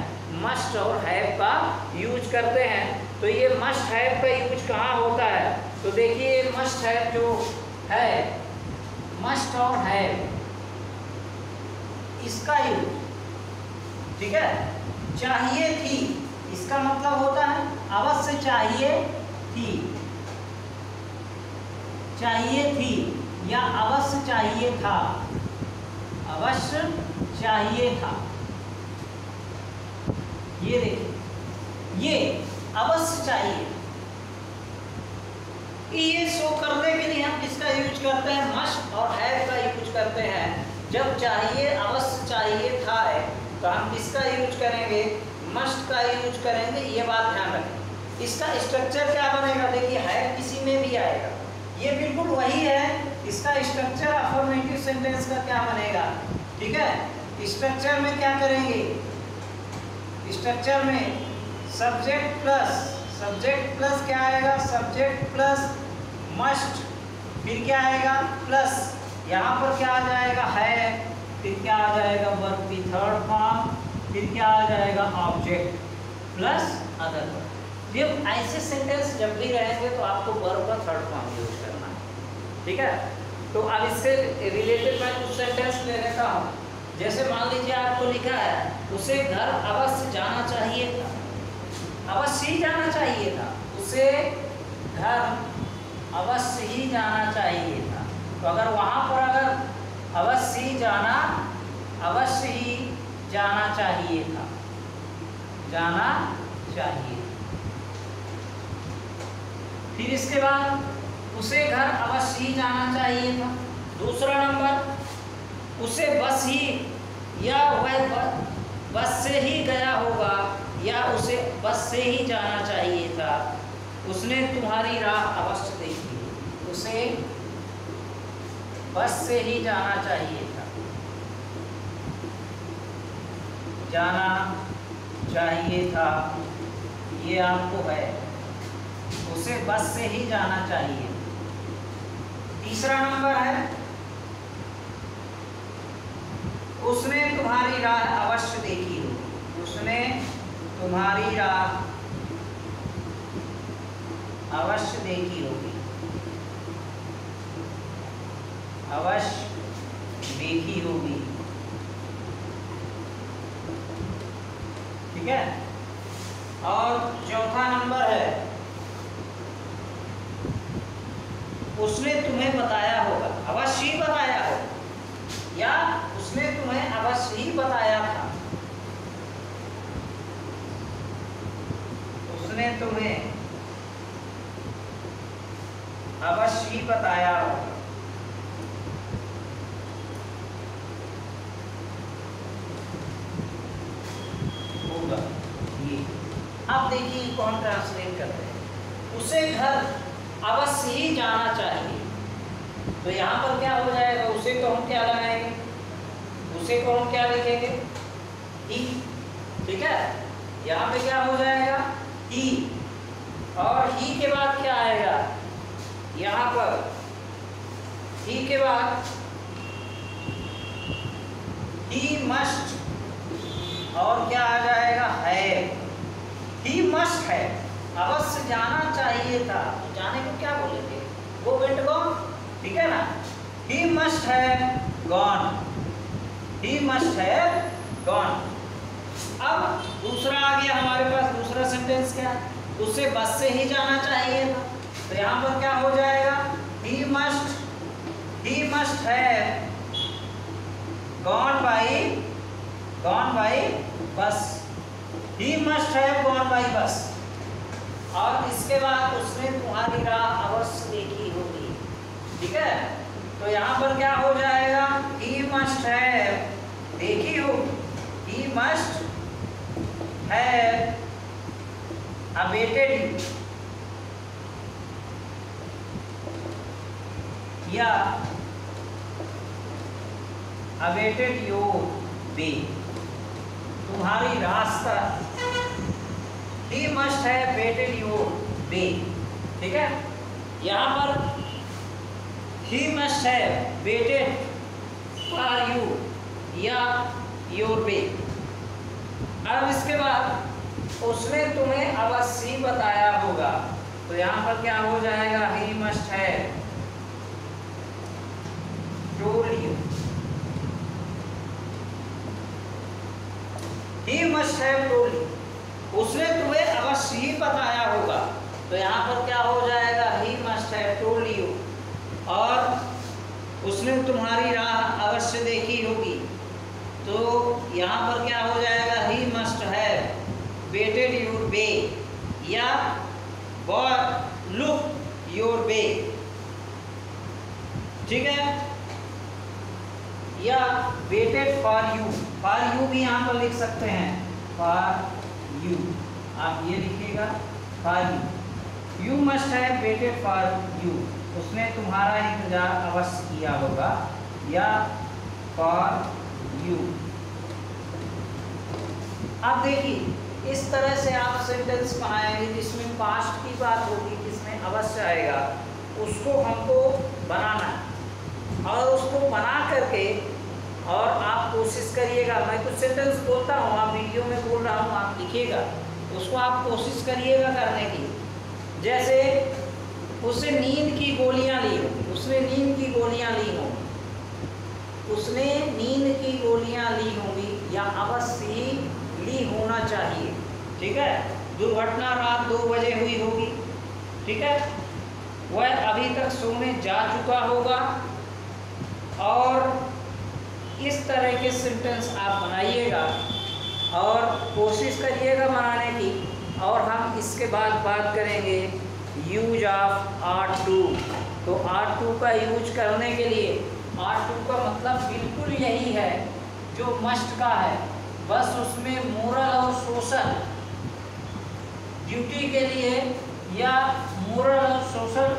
मस्ट और हैव का यूज करते हैं। तो ये मस्ट हैव का यूज कहाँ होता है, तो देखिए मस्ट हैव जो है, मस्ट और हैव इसका यूज, ठीक है। चाहिए थी, इसका मतलब होता है अवश्य चाहिए थी, चाहिए थी या अवश्य चाहिए था, अवश्य चाहिए था। ये देखिए, ये अवश्य चाहिए, ये शो करने के लिए हम किसका यूज करते हैं, मस्ट और हैव का यूज करते हैं। जब चाहिए अवश्य चाहिए था है, तो हम किसका यूज करेंगे, मस्ट का यूज करेंगे, ये बात ध्यान रखें। इसका स्ट्रक्चर क्या बनेगा, देखिए हैव किसी में भी आएगा, ये बिल्कुल वही है। इसका स्ट्रक्चर अफर्मेटिव सेंटेंस का क्या बनेगा, ठीक है। स्ट्रक्चर में क्या करेंगे, स्ट्रक्चर में सब्जेक्ट प्लस क्या आएगा, सब्जेक्ट प्लस मस्ट, फिर क्या आएगा प्लस, यहाँ पर क्या आ जाएगा है, फिर क्या आ जाएगा वर्ब की थर्ड फॉर्म, फिर क्या आ जाएगा ऑब्जेक्ट प्लस अदर वर्ब। ये ऐसे सेंटेंस जब भी रहेंगे तो आपको वर्ब का थर्ड फॉर्म यूज करना है, ठीक है। तो अब इससे रिलेटेड मैं कुछ सेंटेंस ले लेता हूँ। जैसे मान लीजिए आपको लिखा है उसे घर अवश्य जाना चाहिए था, अवश्य ही जाना चाहिए था, उसे घर अवश्य ही जाना चाहिए था। तो अगर वहाँ पर अगर अवश्य ही जाना चाहिए था, जाना चाहिए। फिर इसके बाद उसे घर अवश्य ही जाना चाहिए था। दूसरा नंबर, उसे बस ही या वह बस से ही गया होगा या उसे बस से ही जाना चाहिए था। उसने तुम्हारी राह अवश्य देखी, उसे बस से ही जाना चाहिए था, जाना चाहिए था, ये आपको है, उसे बस से ही जाना चाहिए। तीसरा नंबर है, उसने तुम्हारी राह अवश्य देखी हो, उसने तुम्हारी राह अवश्य देखी होगी। अवश्य देखी होगी। ठीक है। और चौथा नंबर है, उसने तुम्हें बताया होगा, अवश्य ही बताया हो, या उसने तुम्हें अवश्य ही बताया था। उसने तुम्हें अवश्य ही बताया होगा। ये अब देखिए कौन ट्रांसलेट करते हैं। उसे घर अवश्य ही जाना चाहिए, तो यहाँ पर क्या हो जाएगा, उसे को हम क्या लगाएंगे, उसे को हम क्या लिखेंगे, ही। ठीक है, यहाँ पे क्या हो जाएगा, ही। और ही के बाद क्या आएगा, यहाँ पर ही के बाद ही मस्ट, और क्या आ जाएगा, है। ही मस्ट है, अवश्य जाना चाहिए था, तो जाने को क्या बोलेंगे, वो वेंट गॉन। ठीक है ना, ही मस्ट है गॉन, ही मस्ट है गॉन। अब दूसरा आ गया हमारे पास, दूसरा सेंटेंस क्या है, उसे बस से ही जाना चाहिए था, तो यहाँ पर क्या हो जाएगा, ही मस्ट है gone by bus, he must है गॉन बाई बस। और इसके बाद उसने तुम्हारी राह अवश्य देखी होगी। ठीक है, तो यहाँ पर क्या हो जाएगा, ही मस्ट है देखी हो, ही मस्ट है अवेटेड यू, या अवेटेड योर वे, तुम्हारी रास्ता। ही मस्ट है वेटेड योर वे। ठीक है, यहाँ पर ही मस्ट है वेटेड फॉर यू या योर वे। अब इसके बाद उसने तुम्हें अवश्य बताया होगा, तो यहाँ पर क्या हो जाएगा, ही मस्ट है told you, he must have told you, उसने तुम्हें अवश्य ही बताया होगा, तो यहाँ पर क्या हो जाएगा, he must have told you. और उसने तुम्हारी राह अवश्य देखी होगी, तो यहाँ पर क्या हो जाएगा, he must have waited your way, या लुक योर वे। ठीक है, या वेटेड फॉर यू भी यहाँ पर लिख सकते हैं, फॉर यू आप ये लिखिएगा, for you must have waited for you, उसने तुम्हारा इंतजार अवश्य किया होगा, या फॉर यू। अब देखिए इस तरह से आप सेंटेंस बनाएंगे जिसमें पास्ट की बात होगी, जिसमें अवश्य आएगा, उसको हमको बनाना है। और उसको बना करके और आप कोशिश करिएगा, मैं कुछ सेंटेंस बोलता हूँ, आप वीडियो में बोल रहा हूँ, आप लिखिएगा, उसको आप कोशिश करिएगा करने की। जैसे उसने नींद की गोलियाँ ली होंगी, उसने नींद की गोलियाँ ली होंगी, उसने नींद की गोलियाँ ली होंगी, या अवश्य ही ली होना चाहिए। ठीक है, दुर्घटना रात 2 बजे हुई होगी। ठीक है, वह अभी तक सोने जा चुका होगा। और इस तरह के सेंटेंस आप बनाइएगा और कोशिश करिएगा बनाने की। और हम इसके बाद बात करेंगे यूज ऑफ आर टू। तो आर टू का यूज करने के लिए, आर टू का मतलब बिल्कुल यही है जो मस्ट का है, बस उसमें मोरल और सोशल ड्यूटी के लिए या मोरल और सोशल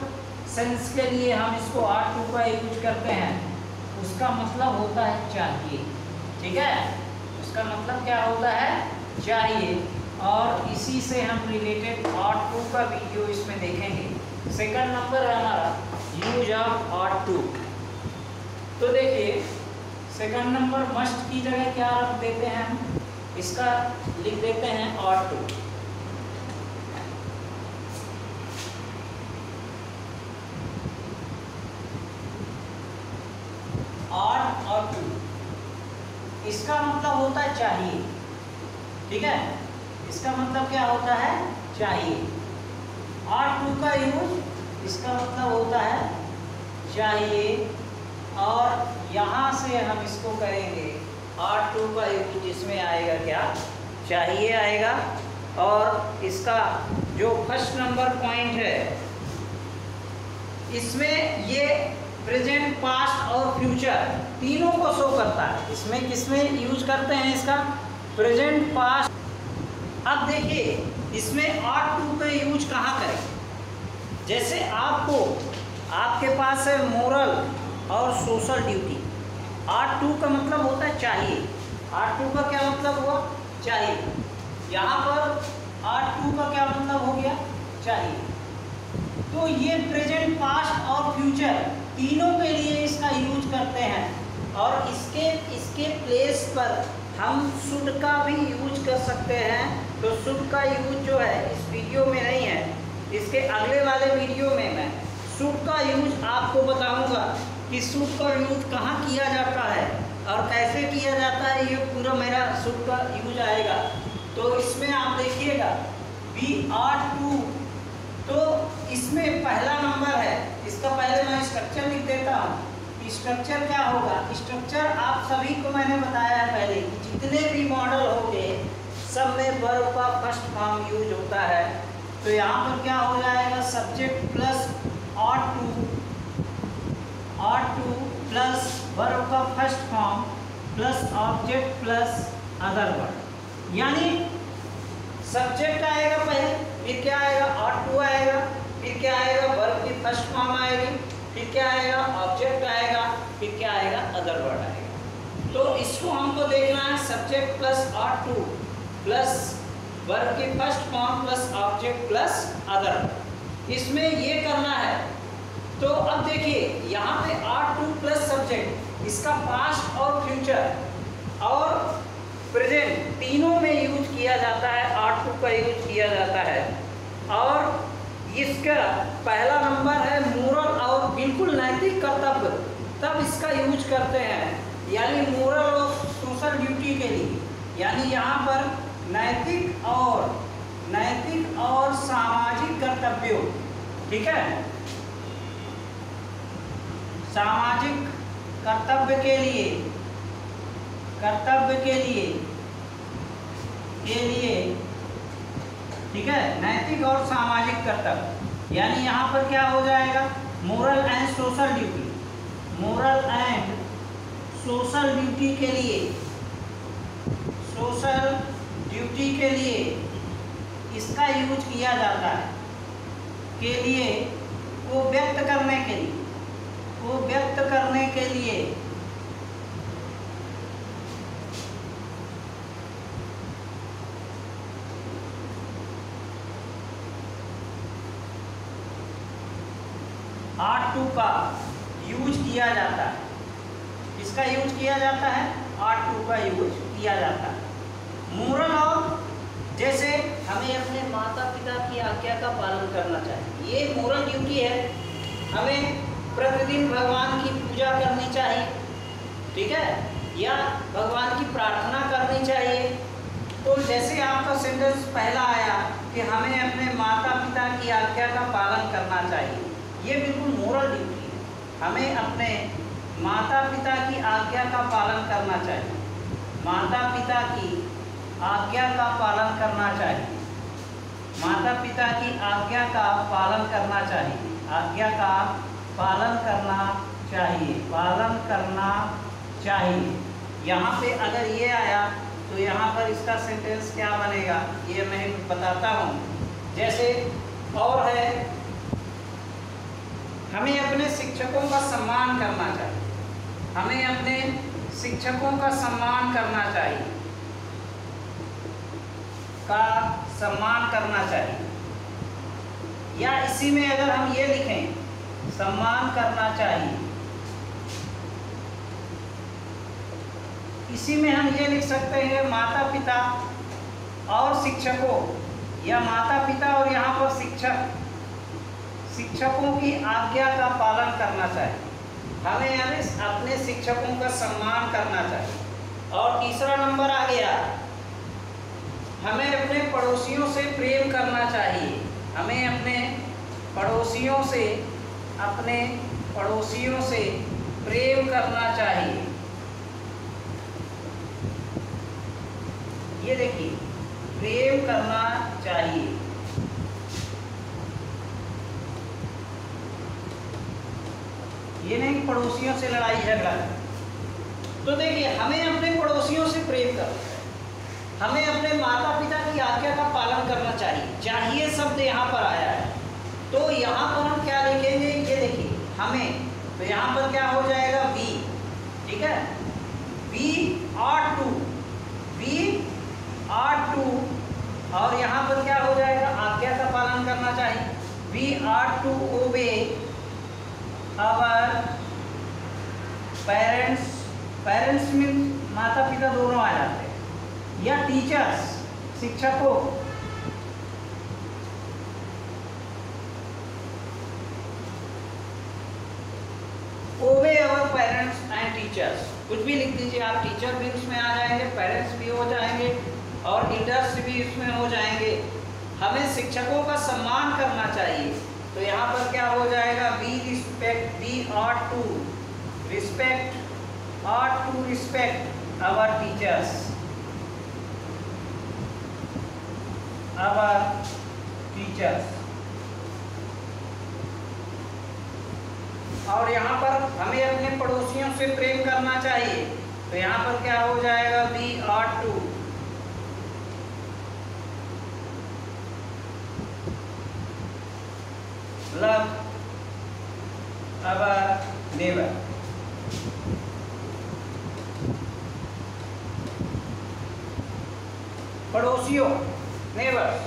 सेंस के लिए हम इसको आर टू का यूज करते हैं। उसका मतलब होता है चाहिए। ठीक है, उसका मतलब क्या होता है, चाहिए। और इसी से हम रिलेटेड आर टू का वीडियो इसमें देखेंगे। सेकंड नंबर है हमारा यूज ऑफ आर टू। तो देखिए सेकंड नंबर मस्ट की जगह क्या रख देते हैं हम, इसका लिख देते हैं आर टू। मतलब होता है चाहिए, ठीक है, इसका मतलब क्या होता है, चाहिए। आर टू का यूज इसका मतलब होता है चाहिए, और यहाँ से हम इसको करेंगे आर टू का यूज, इसमें आएगा क्या, चाहिए आएगा। और इसका जो फर्स्ट नंबर पॉइंट है इसमें ये प्रेजेंट, पास्ट और फ्यूचर तीनों को शो करता है। इसमें किसमें यूज करते हैं इसका, प्रेजेंट, पास्ट। अब देखिए इसमें आर टू का यूज कहाँ करें, जैसे आपको, आपके पास है मोरल और सोशल ड्यूटी। आर टू का मतलब होता है चाहिए, आर टू का क्या मतलब हुआ, चाहिए। यहाँ पर आर टू का क्या मतलब हो गया, चाहिए। तो ये प्रेजेंट, पास्ट और फ्यूचर तीनों के लिए इसका यूज करते हैं। और इसके प्लेस पर हम शुड का भी यूज कर सकते हैं। तो शुड का यूज जो है इस वीडियो में नहीं है, इसके अगले वाले वीडियो में मैं शुड का यूज आपको बताऊंगा कि शुड का यूज कहाँ किया जाता है और कैसे किया जाता है, ये पूरा मेरा शुड का यूज आएगा। तो इसमें आप देखिएगा बी आर टू, तो इसमें पहला नंबर है, इसका पहले मैं स्ट्रक्चर लिख देता हूँ। स्ट्रक्चर क्या होगा, स्ट्रक्चर आप सभी को मैंने बताया है पहले कि जितने भी मॉडल होंगे सब में वर्ब का फर्स्ट फॉर्म यूज होता है। तो यहाँ पर क्या हो जाएगा, subject plus are to plus verb का first form plus object plus other word. यानी सब्जेक्ट आएगा पहले, फिर क्या आएगा, आर टू आएगा, फिर क्या आएगा, वर्ब की फर्स्ट फॉर्म आएगी, फिर क्या आएगा, ऑब्जेक्ट आएगा, फिर क्या आएगा, अदर वर्ड आएगा। तो इसको हमको देखना है subject plus are to plus verb की first form plus object plus other. इसमें ये करना है। तो अब देखिए यहाँ पे आर टू प्लस सब्जेक्ट, इसका पास्ट और फ्यूचर और प्रेजेंट तीनों में यूज किया जाता है, आर टू का यूज किया जाता है। और इसका पहला नंबर है मोरल और बिल्कुल नैतिक कर्तव्य, तब इसका यूज करते हैं। यानी मोरल और सोशल ड्यूटी के लिए, यानी यहाँ पर नैतिक और सामाजिक कर्तव्यों, ठीक है, सामाजिक कर्तव्य के लिए, ठीक है, नैतिक और सामाजिक कर्तव्य। यानी यहाँ पर क्या हो जाएगा, moral and social duty, moral and social duty के लिए, सोशल ड्यूटी के लिए इसका यूज किया जाता है, के लिए को व्यक्त करने के लिए, को व्यक्त करने के लिए आर टू का यूज किया जाता है। इसका यूज किया जाता है, आर टू का यूज किया जाता है। मोरल और जैसे हमें अपने माता पिता की आज्ञा का पालन करना चाहिए, ये मोरल ड्यूटी है। हमें प्रतिदिन भगवान की पूजा करनी चाहिए, ठीक है, या भगवान की प्रार्थना करनी चाहिए। तो जैसे आपका सेंटेंस पहला आया कि हमें अपने माता पिता की आज्ञा का पालन करना चाहिए, ये बिल्कुल मोरल ड्यूटी है। हमें अपने माता पिता की आज्ञा का पालन करना चाहिए, माता पिता की आज्ञा का पालन करना चाहिए, माता पिता की आज्ञा का पालन करना चाहिए, आज्ञा का पालन करना चाहिए, पालन करना चाहिए। यहाँ पे अगर ये आया तो यहाँ पर इसका सेंटेंस क्या बनेगा, ये मैं बताता हूँ। जैसे और है, हमें अपने शिक्षकों का सम्मान करना चाहिए, हमें अपने शिक्षकों का सम्मान करना चाहिए, का सम्मान करना चाहिए। या इसी में अगर हम ये लिखें सम्मान करना चाहिए, इसी में हम ये लिख सकते हैं माता पिता और शिक्षकों, या माता पिता और यहाँ पर शिक्षक, शिक्षकों की आज्ञा का पालन करना चाहिए। हमें यानी अपने शिक्षकों का सम्मान करना चाहिए। और तीसरा नंबर आ गया, हमें अपने पड़ोसियों से प्रेम करना चाहिए। हमें अपने पड़ोसियों से प्रेम करना चाहिए। ये देखिए, प्रेम करना चाहिए। ये नहीं पड़ोसियों से लड़ाई झगड़ा। तो देखिए, हमें अपने पड़ोसियों से प्रेम करना है। हमें अपने माता पिता की आज्ञा का पालन करना चाहिए शब्द यहाँ पर आया है। तो यहाँ पर हम क्या लिखेंगे, ये देखिए हमें, तो यहाँ पर क्या हो जाएगा, वी, ठीक है, वी आर टू, और यहाँ पर क्या हो जाएगा, आज्ञा का पालन करना चाहिए। We are to obey our parents means माता पिता दोनों आ जाते हैं, या टीचर्स, शिक्षकों। ओबे अवर पेरेंट्स एंड टीचर्स, कुछ भी लिख दीजिए आप, टीचर भी उसमें आ जाएंगे, पेरेंट्स भी हो जाएंगे और एल्डर्स भी इसमें हो जाएंगे। हमें शिक्षकों का सम्मान करना चाहिए। तो यहाँ पर क्या हो जाएगा, we are to respect our teachers. और यहाँ पर हमें अपने पड़ोसियों से प्रेम करना चाहिए। तो यहाँ पर क्या हो जाएगा, we are to love our neighbour. पड़ोसियों, नेबर्स,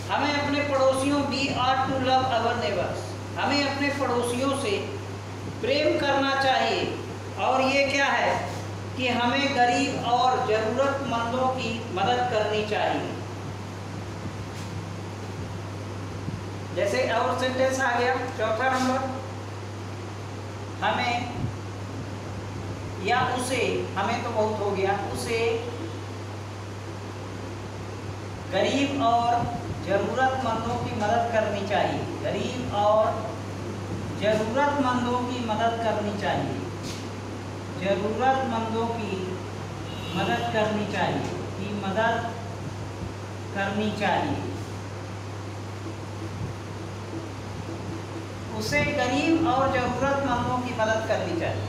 हमें अपने पड़ोसियों, we are to love our neighbours, हमें अपने पड़ोसियों से प्रेम करना चाहिए। और ये क्या है कि हमें गरीब और जरूरतमंदों की मदद करनी चाहिए। जैसे और सेंटेंस आ गया, चौथा नंबर, हमें या उसे, हमें तो बहुत हो गया, उसे गरीब और जरूरतमंदों की मदद करनी चाहिए। गरीब और जरूरतमंदों की मदद करनी चाहिए। जरूरतमंदों की मदद करनी चाहिए। उसे गरीब और जरूरतमंदों की मदद करनी चाहिए।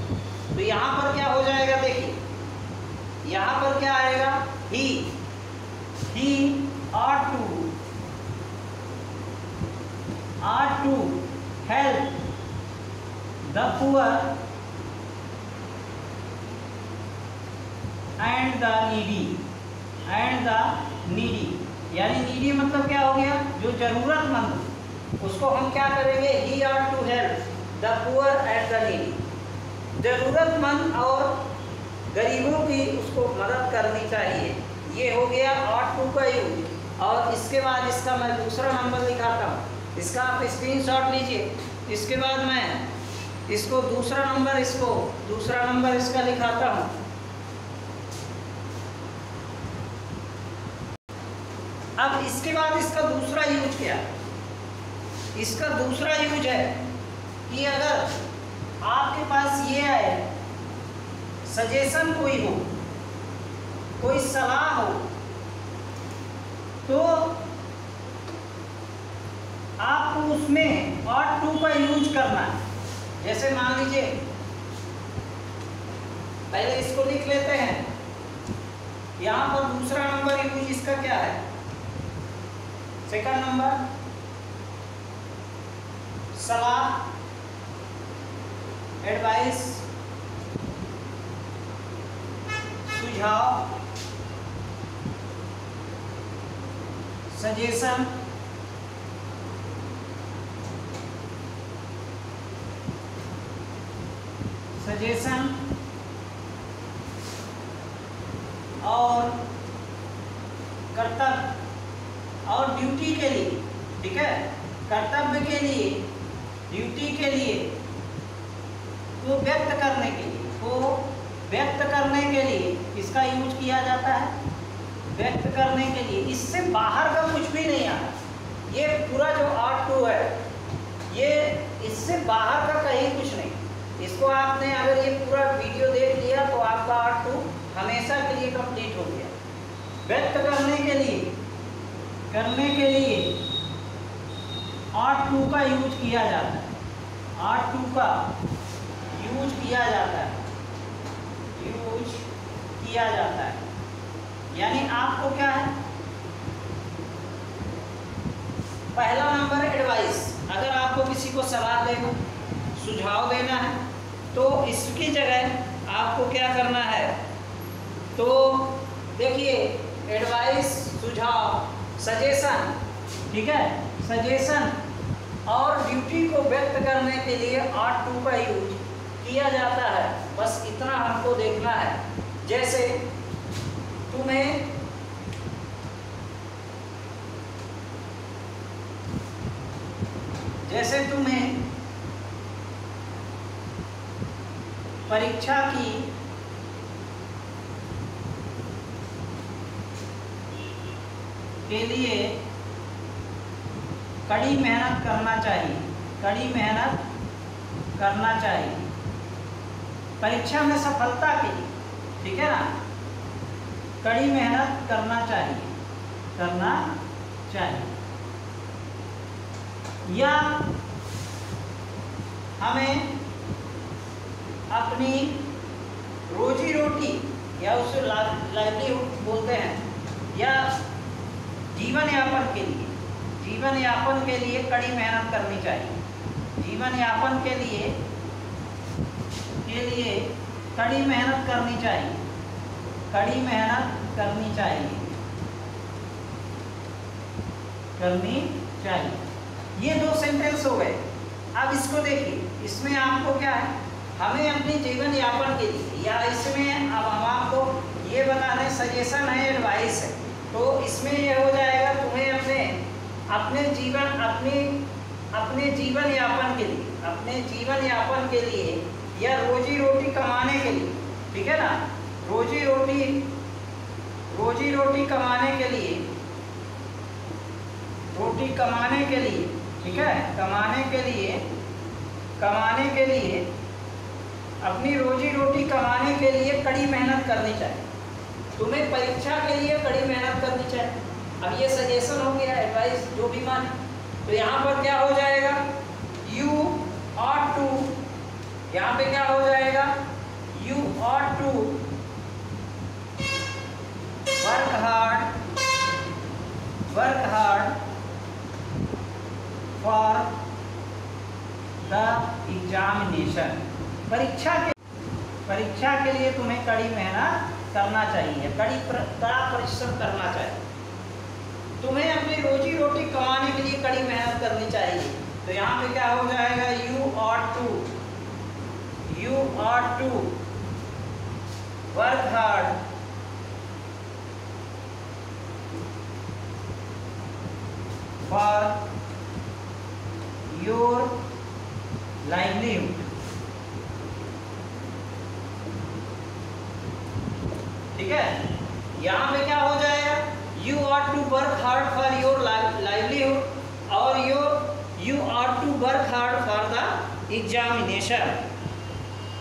तो यहाँ पर क्या हो जाएगा, देखिए यहाँ पर क्या आएगा, ही ought to help the poor and the needy, यानी नीडी मतलब क्या हो गया, जो जरूरतमंद, उसको हम क्या करेंगे, he ought to help the poor and the needy। जरूरतमंद और गरीबों की उसको मदद करनी चाहिए। ये हो गया ought to का यूज। और इसके बाद इसका मैं दूसरा नंबर दिखाता हूँ, इसका आप स्क्रीनशॉट लीजिए। इसके बाद मैं इसको दूसरा नंबर इसका लिखाता हूँ। अब इसके बाद इसका दूसरा यूज क्या है, इसका दूसरा यूज है कि अगर आपके पास ये है, सजेशन कोई हो, कोई सलाह हो, तो आपको उसमें ought to का यूज करना है। जैसे मान लीजिए, पहले इसको लिख लेते हैं। यहाँ पर दूसरा नंबर यूज इसका क्या है, सेकंड नंबर, सलाह, एडवाइस, सुझाव, सजेशन, और कर्तव्य और ड्यूटी के लिए, ठीक है, कर्तव्य के लिए, ड्यूटी के लिए, को व्यक्त करने के लिए, को व्यक्त करने के लिए इसका यूज किया जाता है, व्यक्त करने के लिए। इससे बाहर का कुछ भी नहीं आता। ये पूरा जो R2 है ये इससे बाहर का कहीं कुछ नहीं। इसको आपने अगर ये पूरा वीडियो देख लिया तो आपका R2 हमेशा के लिए कंप्लीट हो गया। व्यक्त करने के लिए R2 का यूज किया जाता है, R2 का यूज किया जाता है, यूज किया जाता है। यानी आपको क्या है, पहला नंबर एडवाइस। अगर आपको किसी को सलाह देना, सुझाव देना है तो इसकी जगह आपको क्या करना है, तो देखिए एडवाइस, सुझाव, सजेशन, ठीक है, सजेशन और ड्यूटी को व्यक्त करने के लिए R2 का यूज किया जाता है। बस इतना हमको देखना है। जैसे तुम्हें परीक्षा के लिए कड़ी मेहनत करना चाहिए, कड़ी मेहनत करना चाहिए परीक्षा में सफलता के लिए, ठीक है ना, कड़ी मेहनत करना चाहिए, करना चाहिए। या हमें अपनी रोजी रोटी या उसे लाइवलीहुड बोलते हैं, या जीवन यापन के लिए, जीवन यापन के लिए कड़ी मेहनत करनी चाहिए, जीवन यापन के लिए कड़ी मेहनत करनी चाहिए, कड़ी मेहनत करनी चाहिए, करनी चाहिए। ये दो सेंटेंस हो गए। अब इसको देखिए, इसमें आपको क्या है, हमें अपनी जीवन यापन के लिए, या इसमें अब हम आपको ये बता रहे, सजेशन है, एडवाइस है, तो इसमें ये हो जाएगा तुम्हें अपने जीवन यापन के लिए, अपने जीवन यापन के लिए या रोजी रोटी कमाने के लिए, ठीक है ना, रोजी रोटी कमाने के लिए, रोटी कमाने के लिए, ठीक है, कमाने के लिए अपनी रोजी रोटी कमाने के लिए कड़ी मेहनत करनी चाहिए। तुम्हें परीक्षा के लिए कड़ी मेहनत करनी चाहिए। अब ये सजेशन हो गया, एडवाइस, जो भी माने, तो यहाँ पर क्या हो जाएगा, यू ought to, यहाँ पे क्या हो जाएगा, you ought to work hard for the examination। परीक्षा के लिए तुम्हें कड़ी मेहनत करना चाहिए, कड़ा परिश्रम करना चाहिए। तुम्हें अपनी रोजी रोटी कमाने के लिए कड़ी मेहनत करनी चाहिए। तो यहाँ पे क्या हो जाएगा, you ought to work hard for your livelihood, ठीक है। यहाँ पे क्या हो जाएगा, you ought to work hard for your livelihood और you ought to work hard for the examination,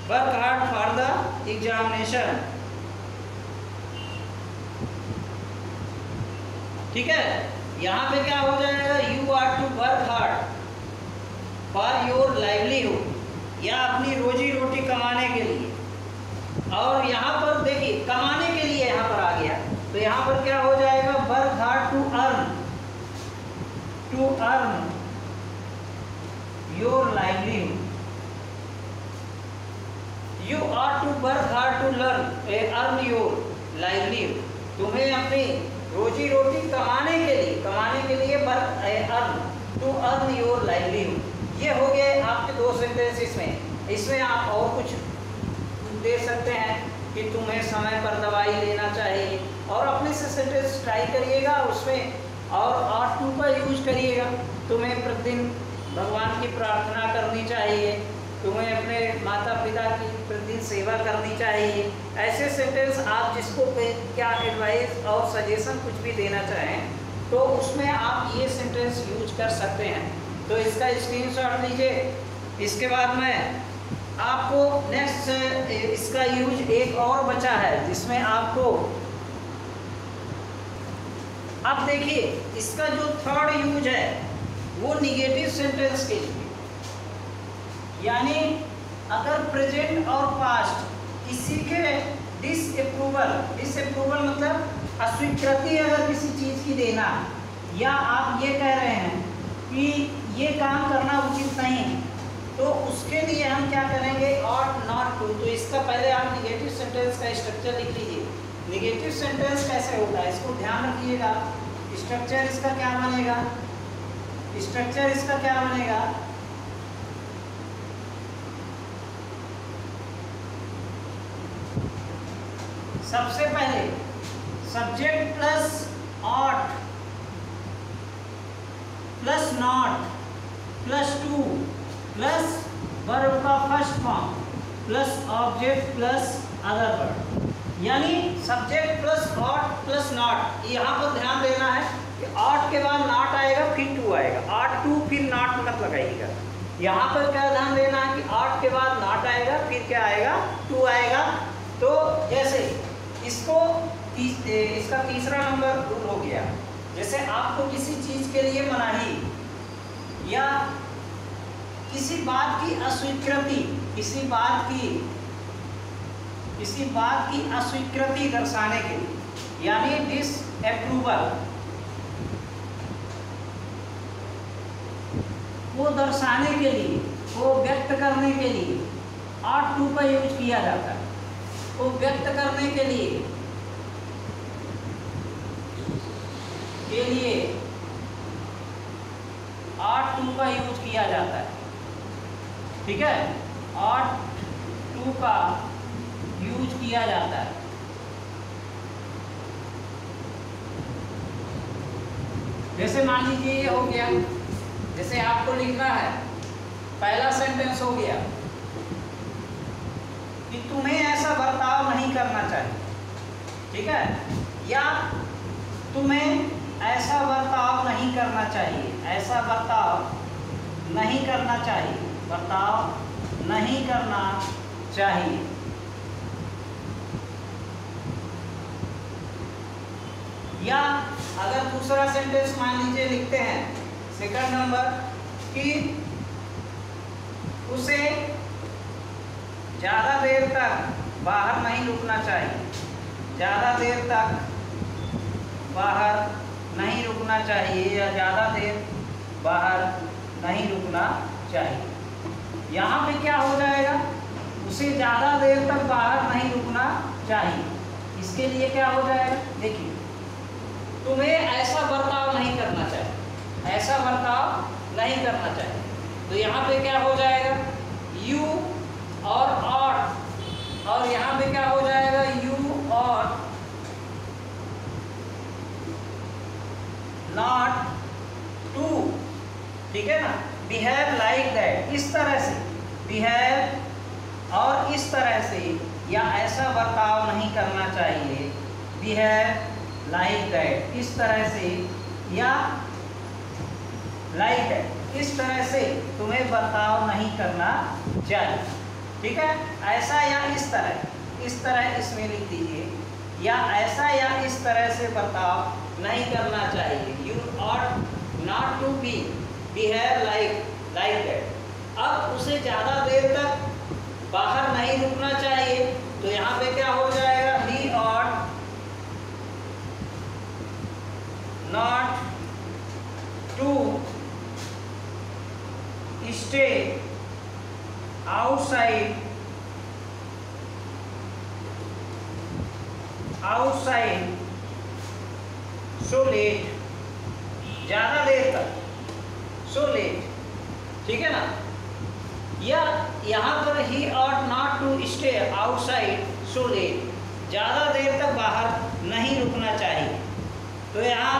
work hard for the examination, ठीक है। यहाँ पे क्या हो जाएगा, you ought to work hard for your livelihood, या अपनी रोजी रोटी कमाने के लिए। और यहाँ पर देखिए कमाने के लिए यहाँ पर आ गया, तो यहाँ पर क्या हो जाएगा, work hard to earn your livelihood, you are to work hard to earn your livelihood. तुम्हें अपनी रोजी रोटी कमाने के लिए work earn to earn your livelihood. ये हो गए आपके दो सेंटेंस। इसमें आप और कुछ दे सकते हैं कि तुम्हें समय पर दवाई लेना चाहिए, और अपने से सेंटेंस ट्राई करिएगा उसमें, और R2 का यूज करिएगा। तुम्हें प्रतिदिन भगवान की प्रार्थना करनी चाहिए, तुम्हें अपने माता पिता की प्रतिदिन सेवा करनी चाहिए। ऐसे सेंटेंस आप जिसको क्या एडवाइस और सजेशन कुछ भी देना चाहें तो उसमें आप ये सेंटेंस यूज कर सकते हैं। तो इसका स्क्रीनशॉट लीजिए। इसके बाद में आपको नेक्स्ट इसका यूज एक और बचा है जिसमें आपको अब देखिए इसका जो थर्ड यूज है वो निगेटिव सेंटेंस के लिए, यानी अगर प्रेजेंट और पास्ट किसी के डिसअप्रूवल मतलब अस्वीकृति अगर किसी चीज़ की देना, या आप ये कह रहे हैं कि ये काम करना उचित नहीं, तो उसके लिए हम क्या करेंगे ought not to। तो इसका पहले आप निगेटिव सेंटेंस का स्ट्रक्चर लिख लीजिए। निगेटिव सेंटेंस कैसे होता है इसको ध्यान रखिएगा। स्ट्रक्चर इसका क्या बनेगा, स्ट्रक्चर इसका क्या बनेगा, सबसे पहले subject plus ought plus not plus to plus verb का first form plus object plus other word, यानी subject plus ought plus not. यहाँ पर ध्यान देना है कि ought के बाद नॉट आएगा फिर टू आएगा, ought टू फिर नॉट मत लगाइएगा। यहाँ पर क्या ध्यान देना है कि ought के बाद नॉट आएगा फिर क्या आएगा, टू आएगा। तो जैसे इसको इसका तीसरा नंबर रूल हो गया। जैसे आपको किसी चीज़ के लिए मनाही या किसी बात की अस्वीकृति, किसी बात की अस्वीकृति दर्शाने के लिए, यानी डिसअप्रूवल को दर्शाने के लिए, को व्यक्त करने के लिए ought to का यूज किया जाता है। को व्यक्त करने के लिए ought to का यूज किया जाता है। ठीक है, ought to का यूज किया जाता है। जैसे मान लीजिए ये हो गया, जैसे आपको लिखना है पहला सेंटेंस हो गया कि तुम्हें ऐसा बर्ताव नहीं करना चाहिए। ठीक है, या तुम्हें ऐसा बर्ताव नहीं करना चाहिए, ऐसा बर्ताव नहीं करना चाहिए, बर्ताव नहीं करना चाहिए। या अगर दूसरा सेंटेंस मान लीजिए लिखते हैं सेकंड नंबर कि उसे ज़्यादा देर तक बाहर नहीं रुकना चाहिए, ज़्यादा देर तक बाहर नहीं रुकना चाहिए, या ज़्यादा देर बाहर नहीं रुकना चाहिए। यहाँ पे क्या हो जाएगा, उसे ज़्यादा देर तक बाहर नहीं रुकना चाहिए। इसके लिए क्या हो जाएगा, देखिए तुम्हें ऐसा बर्ताव नहीं करना चाहिए, ऐसा बर्ताव नहीं करना चाहिए। तो यहाँ पे क्या हो जाएगा, यू और ought, और यहाँ पे क्या हो जाएगा, यू ought not to। ठीक है ना, बिहेव लाइक दैट, इस तरह से बिहेव और इस तरह से, या ऐसा बर्ताव नहीं करना चाहिए, बिहेव लाइक दैट, इस तरह से, या लाइक दैट, इस तरह से तुम्हें बर्ताव नहीं करना चाहिए। ठीक है, ऐसा या इस तरह इसमें लिख दीजिए, या ऐसा या इस तरह से बर्ताव नहीं करना चाहिए। You ought not to be behave like that। अब उसे ज़्यादा देर तक बाहर नहीं रुकना चाहिए, तो यहाँ पे क्या हो जाएगा, he ought not to stay outside so late, ज़्यादा देर तक, so late। ठीक है ना, या यहाँ पर he ought not to stay outside so late, ज़्यादा देर तक बाहर नहीं रुकना चाहिए। तो यहाँ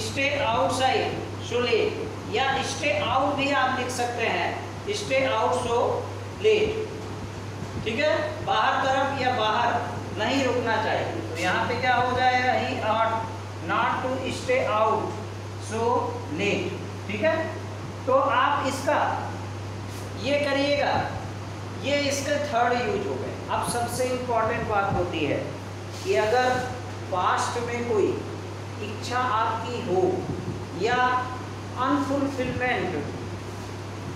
stay outside सो लेट, या स्टे आउट भी आप लिख सकते हैं, स्टे आउट सो लेट। ठीक है, बाहर तरफ या बाहर नहीं रुकना चाहिए। तो यहाँ पे क्या हो जाएगा, he ought not to stay out so late. ठीक है, तो आप इसका ये करिएगा, ये इसका थर्ड यूज हो गए। अब सबसे इम्पॉर्टेंट बात होती है कि अगर पास्ट में कोई इच्छा आपकी हो या अनफुलफिलमेंट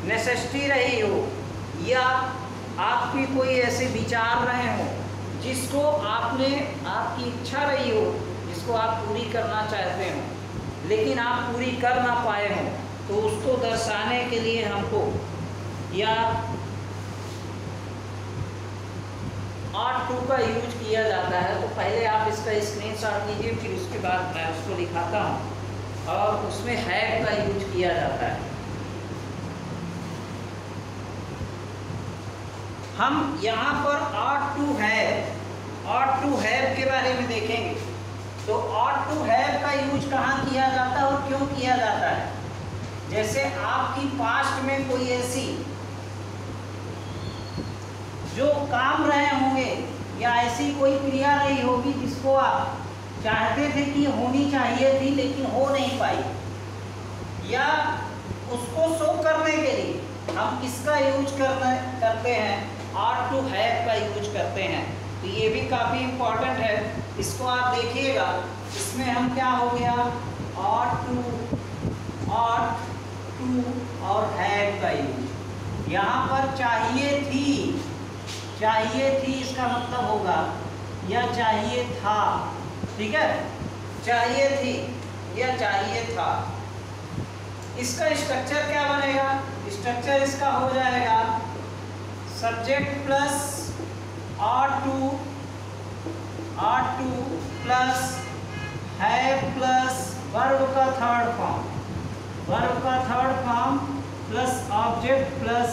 नेसेसिटी रही हो, या आपकी कोई ऐसे विचार रहे हो जिसको आपकी इच्छा रही हो, जिसको आप पूरी करना चाहते हो लेकिन आप पूरी कर ना पाए हो, तो उसको दर्शाने के लिए हमको या आर्ट टू का यूज किया जाता है। तो पहले आप इसका स्क्रीनशॉट लीजिए, फिर उसके बाद मैं उसको दिखाता हूँ। और उसमें हैव का यूज किया जाता है। हम यहाँ पर आर्ट टू हैव के बारे में देखेंगे। तो आर्ट टू हैव का यूज कहाँ किया जाता है और क्यों किया जाता है। जैसे आपकी पास्ट में कोई ऐसी जो काम रहे होंगे या ऐसी कोई क्रिया रही होगी जिसको आप चाहते थे कि होनी चाहिए थी लेकिन हो नहीं पाई, या उसको शो करने के लिए हम किसका यूज करते हैं, आर्ट टू हैव का यूज करते हैं। तो ये भी काफ़ी इम्पोर्टेंट है, इसको आप देखिएगा। इसमें हम क्या हो गया, आर्ट टू और हैव का यूज। यहाँ पर चाहिए थी इसका मतलब होगा या चाहिए था। ठीक है, चाहिए थी या चाहिए था। इसका स्ट्रक्चर क्या बनेगा, स्ट्रक्चर इसका हो जाएगा subject plus are to plus have plus verb का third form plus object plus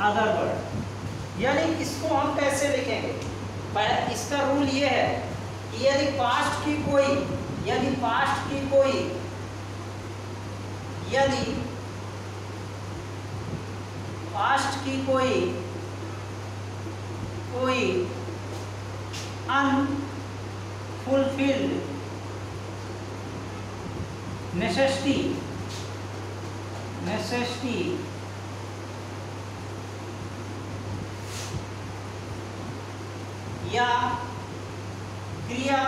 other word. यानी इसको हम कैसे लिखेंगे, इसका रूल ये है कि यदि पास्ट की कोई अनफुलफिल्ड नेसेसिटी या क्रिया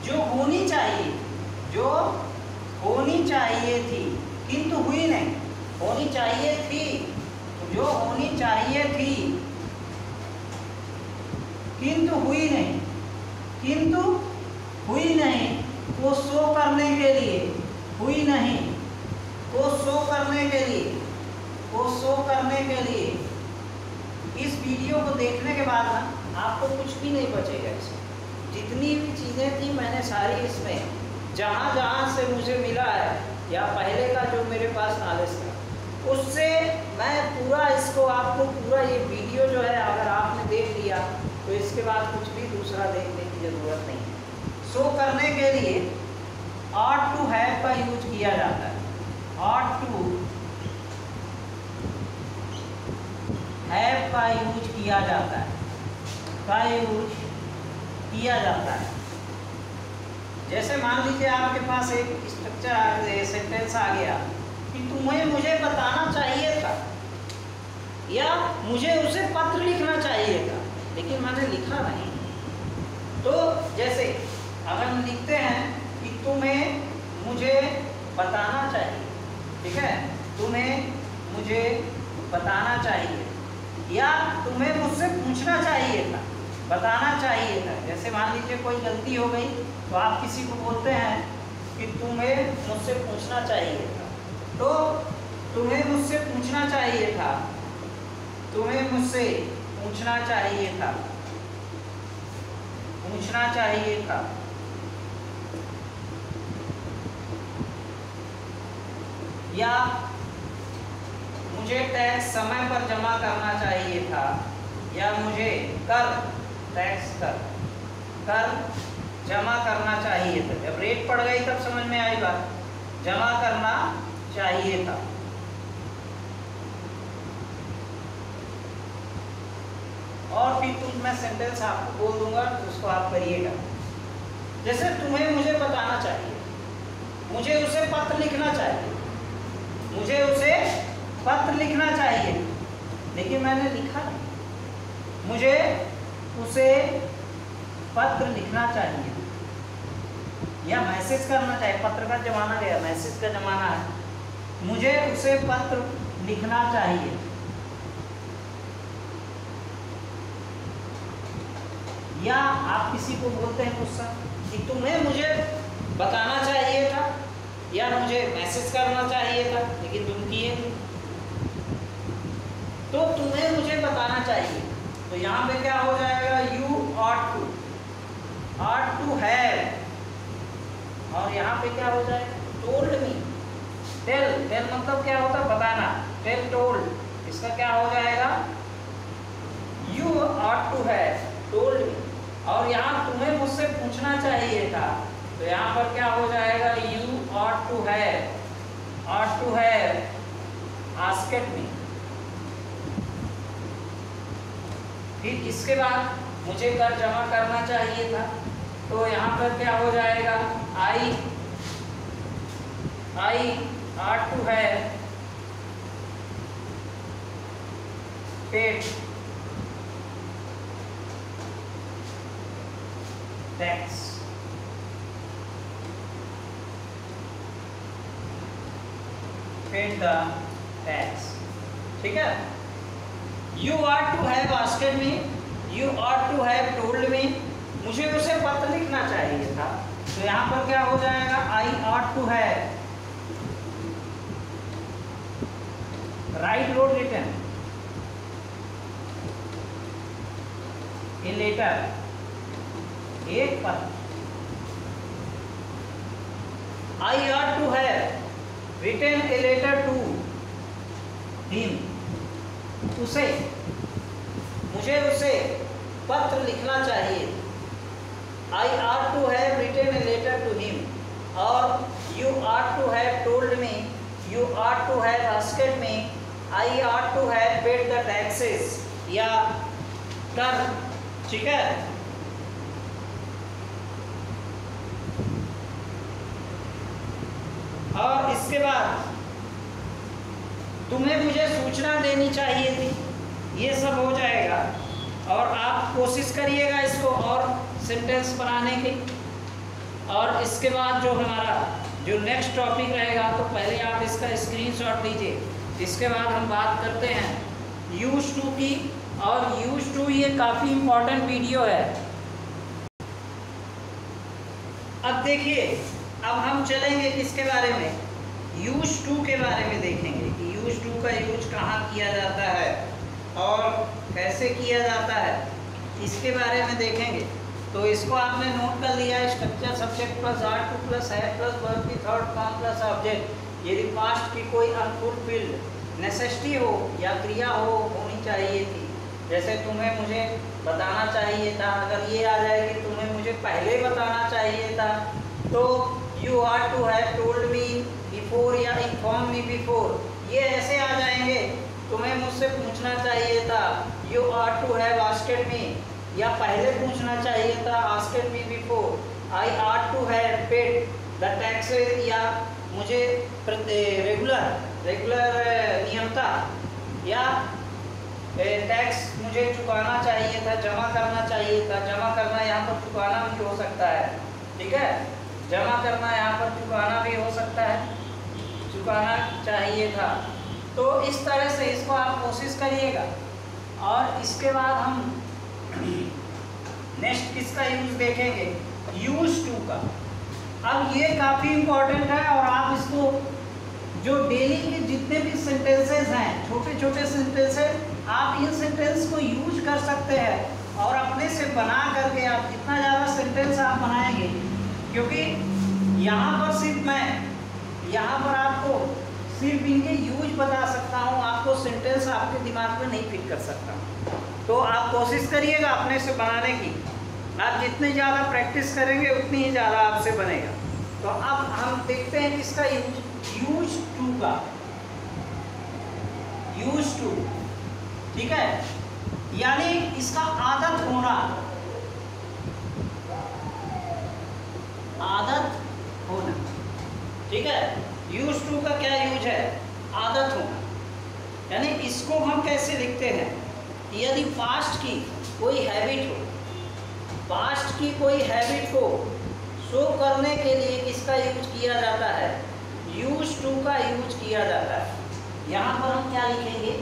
जो होनी चाहिए थी किंतु हुई नहीं, होनी चाहिए थी किंतु हुई नहीं को शो करने के लिए इस वीडियो को देखने के बाद ना आपको कुछ भी नहीं बचेगा। इसमें जितनी भी चीज़ें थी मैंने सारी इसमें जहाँ से मुझे मिला है या पहले का जो मेरे पास नॉलेज था उससे मैं पूरा इसको आपको पूरा ये वीडियो जो है अगर आपने देख लिया तो इसके बाद कुछ भी दूसरा देखने की ज़रूरत नहीं है। शो करने के लिए आर्ट टू हैव का यूज किया जाता है। आर्ट टू हैव का यूज किया जाता है। जैसे मान लीजिए आपके पास एक स्ट्रक्चर सेंटेंस आ गया कि तुम्हें मुझे बताना चाहिए था या मुझे उसे पत्र लिखना चाहिए था लेकिन मैंने लिखा नहीं। तो जैसे अगर हम लिखते हैं कि तुम्हें मुझे बताना चाहिए, ठीक है, तुम्हें मुझे बताना चाहिए या तुम्हें मुझसे पूछना चाहिए था, बताना चाहिए था। जैसे मान लीजिए कोई गलती हो गई तो आप किसी को बोलते हैं कि तुम्हें मुझसे पूछना चाहिए था, तो तुम्हें मुझसे पूछना चाहिए था, तुम्हें मुझसे पूछना चाहिए था, पूछना चाहिए था। या मुझे टैक्स समय पर जमा करना चाहिए था या मुझे कर जमा करना चाहिए था। जब रेट पड़ गई तब समझ में आई बात, जमा करना चाहिए था। और फिर मैं सेंटेंस आपको बोल दूंगा, उसको आप करिएगा। जैसे तुम्हें मुझे बताना चाहिए, मुझे उसे पत्र लिखना चाहिए, मुझे उसे पत्र लिखना चाहिए, लेकिन मैंने लिखा नहीं। मुझे उसे पत्र लिखना चाहिए या मैसेज करना चाहिए। पत्र का जमाना गया, मैसेज का जमाना है। मुझे उसे पत्र लिखना चाहिए। या आप किसी को बोलते हैं गुस्सा कि तुम्हें मुझे बताना चाहिए था या मुझे मैसेज करना चाहिए था, लेकिन तुम किए नहीं। तो तुम्हें मुझे बताना चाहिए, तो यहाँ पे क्या हो जाएगा, यू ought to have, और यहाँ पे क्या हो जाएगा, told me। टेल मतलब क्या होता है, बताना। टेल टोल्ड, इसका क्या हो जाएगा, you ought to have told me। और यहाँ तुम्हें मुझसे पूछना चाहिए था, तो यहाँ पर क्या हो जाएगा, you ought to have asked me। फिर इसके बाद मुझे कर जमा करना चाहिए था, तो यहाँ पर क्या हो जाएगा, आई ought to have paid tax। paid the tax, ठीक है। You ought to have asked me, you ought to have told me। मुझे उसे पत्र लिखना चाहिए था, तो यहाँ पर क्या हो जाएगा, I ought to have write wrote written a letter, एक पत्र। I ought to have written a letter to him। उसे, मुझे उसे पत्र लिखना चाहिए। I ought to have written a letter to him, और you ought to have told me, you ought to have asked me, I ought to have paid the taxes या कर, ठीक है। और इसके बाद तुम्हें मुझे सूचना देनी चाहिए थी, ये सब हो जाएगा। और आप कोशिश करिएगा इसको और सेंटेंस बनाने की। और इसके बाद जो हमारा जो नेक्स्ट टॉपिक रहेगा, तो पहले आप इसका स्क्रीनशॉट लीजिए। इसके बाद हम बात करते हैं यूज टू की। और यूज टू ये काफ़ी इम्पोर्टेंट वीडियो है। अब देखिए, अब हम चलेंगे किसके बारे में, यूज टू के बारे में देखेंगे कि यूज टू का यूज कहाँ किया जाता है और कैसे किया जाता है, इसके बारे में देखेंगे। तो इसको आपने नोट कर लिया है, structure subject plus are to plus है प्लस वर्ब की थर्ड फॉर्म प्लस ऑब्जेक्ट। यदि पास्ट की कोई अनफुलफिल्ड नेसेसिटी हो या क्रिया होनी चाहिए थी, जैसे तुम्हें मुझे बताना चाहिए था, अगर ये आ जाएगी तुम्हें मुझे पहले बताना चाहिए था, तो you ought to have told me before या inform me before, ये ऐसे आ जाएंगे। तुम्हें मुझसे पूछना चाहिए था, you ought to have asked me, या पहले पूछना चाहिए था, asked me before। I ought to have paid the taxes, या मुझे रेगुलर नियमता या टैक्स मुझे चुकाना चाहिए था, जमा करना चाहिए था। जमा करना यहाँ पर चुकाना भी हो सकता है, ठीक है। जमा करना यहाँ पर चुकाना भी हो सकता है, चुकाना चाहिए था। तो इस तरह से इसको आप कोशिश करिएगा। और इसके बाद हम नेक्स्ट किसका यूज देखेंगे, यूज टू का। अब ये काफ़ी इम्पोर्टेंट है और आप इसको जो डेली के जितने भी सेंटेंसेस हैं, छोटे छोटे सेंटेंसेस, आप इन सेंटेंस को यूज कर सकते हैं और अपने से बना करके आप जितना ज़्यादा सेंटेंस आप बनाएंगे, क्योंकि यहाँ पर सिर्फ मैं यहाँ पर आपको सिर्फ इनके यूज बता सकता हूँ, आपको सेंटेंस आपके दिमाग में नहीं फिट कर सकता। तो आप कोशिश करिएगा अपने से बनाने की। आप जितनी ज़्यादा प्रैक्टिस करेंगे उतनी ही ज़्यादा आपसे बनेगा। तो अब हम देखते हैं किसका यूज टू का, यूज टू, ठीक है, यानी इसका आदत होना, आदत होना, ठीक है। यूज टू का क्या यूज है, आदत होना, यानी इसको हम कैसे लिखते हैं, यदि पास्ट की कोई हैबिट हो, पास्ट की कोई हैबिट को शो करने के लिए किसका यूज किया जाता है, यूज टू का यूज किया जाता है। यहाँ पर हम क्या लिखेंगे,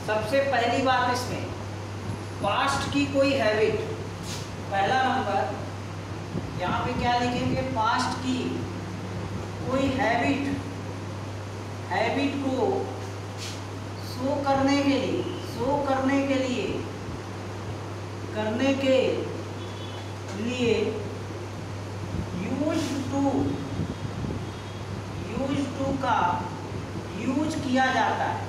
सबसे पहली बात इसमें पास्ट की कोई हैबिट, पहला नंबर यहाँ पे क्या लिखेंगे, पास्ट की कोई हैबिट, हैबिट को शो करने के लिए, शो करने के लिए, करने के लिए यूज टू का यूज किया जाता है।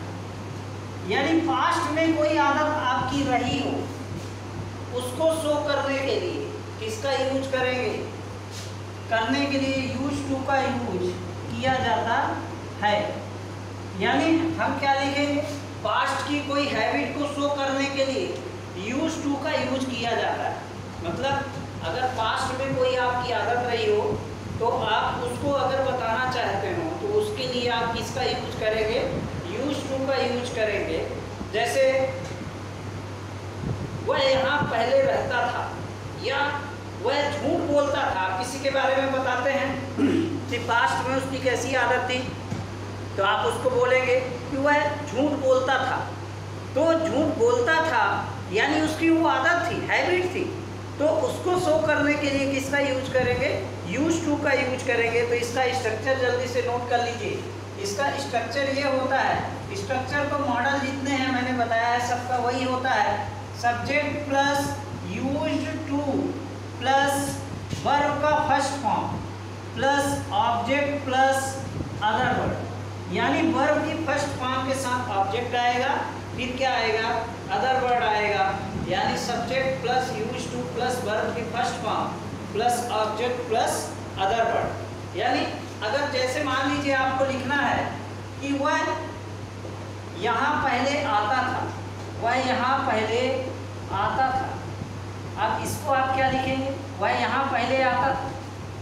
यानी पास्ट में कोई आदत आपकी रही हो, उसको शो करने के लिए किसका यूज करेंगे, करने के लिए यूज टू का यूज किया जाता है। यानी हम क्या लिखेंगे, पास्ट की कोई हैबिट को शो करने के लिए यूज टू का यूज किया जाता है। मतलब अगर पास्ट में कोई आपकी आदत रही हो तो आप उसको अगर बताना चाहते हो तो उसके लिए आप किसका यूज करेंगे, यूज टू का यूज करेंगे। जैसे वह यहाँ पहले रहता था, या वह झूठ बोलता था, आप किसी के बारे में बताते हैं कि पास्ट में उसकी कैसी आदत थी, तो आप उसको बोलेंगे कि वह झूठ बोलता था। तो झूठ बोलता था यानी उसकी वो आदत थी, हैबिट थी, तो उसको शो करने के लिए किसका यूज करेंगे, यूज टू का यूज करेंगे। तो इसका स्ट्रक्चर जल्दी से नोट कर लीजिए। इसका स्ट्रक्चर ये होता है, स्ट्रक्चर तो मॉडल जितने हैं मैंने बताया है सबका वही होता है, subject plus use to plus verb का first form plus object plus other word. यानी वर्ब की फर्स्ट फॉर्म के साथ ऑब्जेक्ट आएगा, फिर क्या आएगा, अदर वर्ड आएगा। यानी subject plus use to plus verb की first form plus object plus other word. यानी अगर जैसे मान लीजिए आपको लिखना है कि वह यहाँ पहले आता था, वह यहाँ पहले आता था, अब इसको आप क्या लिखेंगे, वह यहाँ पहले आता था,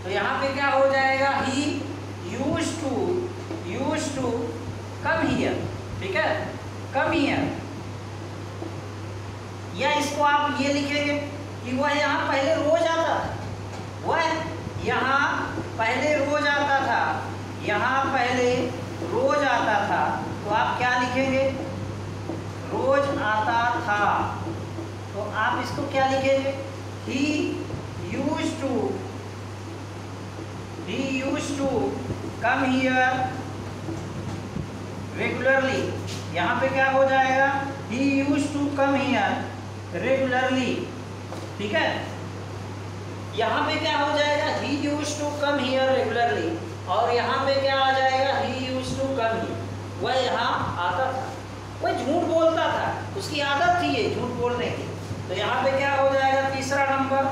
तो यहाँ पे क्या हो जाएगा, he use to come here, ठीक है, कम हियर। या इसको आप ये लिखेंगे कि वह यहाँ पहले रोज आता था, वह यहाँ पहले रोज आता था, यहाँ पहले रोज आता था, तो आप क्या लिखेंगे, रोज आता था, तो आप इसको क्या लिखेंगे, he use to come here regularly. यहाँ पे क्या हो जाएगा, he use to come here regularly, ठीक है। यहाँ पे क्या हो जाएगा, he use to come here regularly, और यहाँ पे क्या आ जाएगा, he use to come here, वह यहाँ आता था, वह झूठ बोलता था, उसकी आदत थी ये झूठ बोलने की। तो यहाँ पे क्या हो जाएगा, तीसरा नंबर,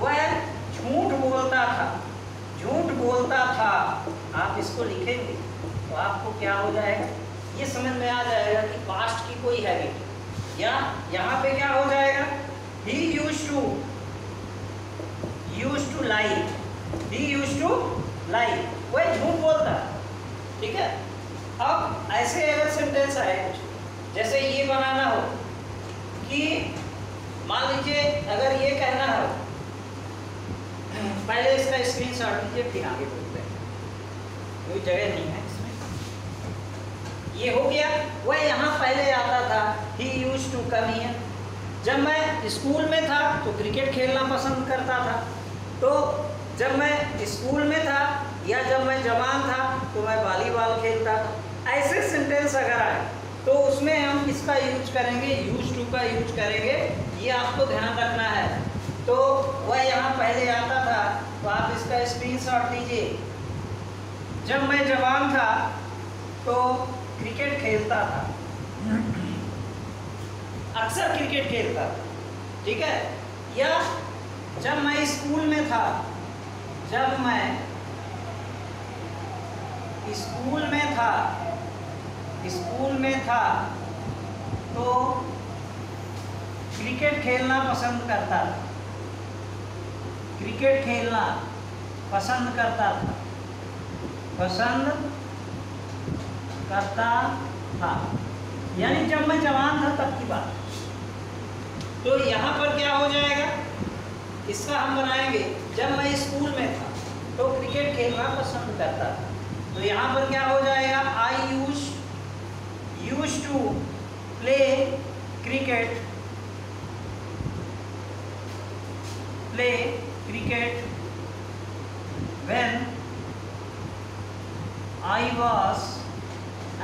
वह झूठ बोलता था, झूठ बोलता था, आप इसको लिखेंगे तो आपको क्या हो जाएगा, ये समझ में आ जाएगा कि पास्ट की कोई हैबिट। या यहाँ पे क्या हो जाएगा, he use to lie, he use to lie, वह झूठ बोलता, ठीक है। अब ऐसे अगर सेंटेंस आए कुछ, जैसे ये बनाना हो कि मान लीजिए अगर ये कहना हो, पहले इसका स्क्रीनशॉट लीजिए फिर आगे बोलते हैं, कोई जगह नहीं है इसमें। ये हो गया, वह यहाँ पहले आता था, ही यूज टू कम हियर। जब मैं स्कूल में था तो क्रिकेट खेलना पसंद करता था, तो जब मैं स्कूल में था या जब मैं जवान था तो मैं वॉलीबॉल खेलता था। ऐसे सेंटेंस अगर आए तो उसमें हम किसका यूज करेंगे, यूज टू का यूज करेंगे, ये आपको ध्यान रखना है। तो वह यहाँ पहले आता था, तो आप इसका स्क्रीनशॉट लीजिए, जब मैं जवान था तो क्रिकेट खेलता था, अक्सर क्रिकेट खेलता था, ठीक है। या जब मैं स्कूल में था, जब मैं स्कूल में था तो क्रिकेट खेलना पसंद करता था। यानी जब मैं जवान था तब की बात। तो यहाँ पर क्या हो जाएगा, इसका हम बनाएंगे जब मैं स्कूल में था तो क्रिकेट खेलना पसंद करता था। तो यहाँ पर क्या हो जाएगा, I use to play cricket when I was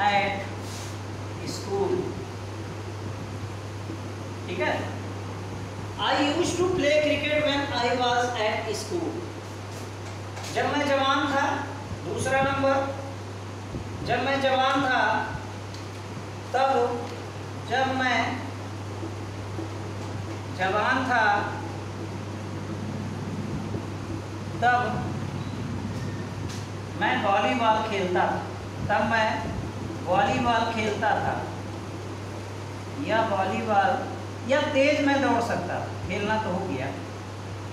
at school. ठीक है, I use to play cricket when I was at school, जब मैं जवान था। दूसरा नंबर, जब मैं जवान था तब, जब मैं जवान था तब मैं वॉलीबॉल खेलता था। या तेज मैं दौड़ सकता था, खेलना तो हो गया।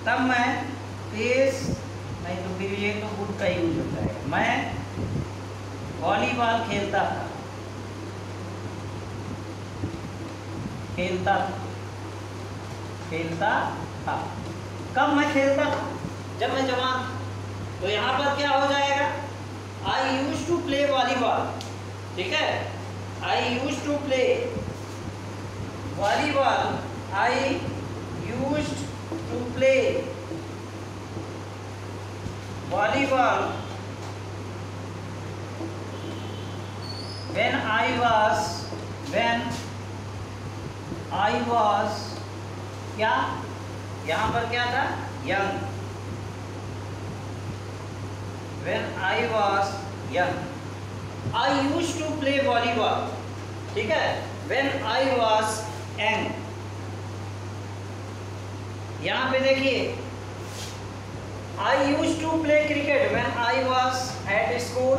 तब मैं तेज नहीं, तो फिर ये तो गुड का यूज होता है। मैं वॉलीबॉल खेलता था। कब मैं खेलता था, जब मैं जवान था। तो यहाँ पर क्या हो जाएगा, I use to play volleyball. ठीक है, I use to play volleyball, I use to play volleyball when I was क्या, यहाँ पर क्या था, young। when I was young I used to play volleyball। ठीक है, when I was young। यहाँ पे देखिए, I used to play cricket when I was at school।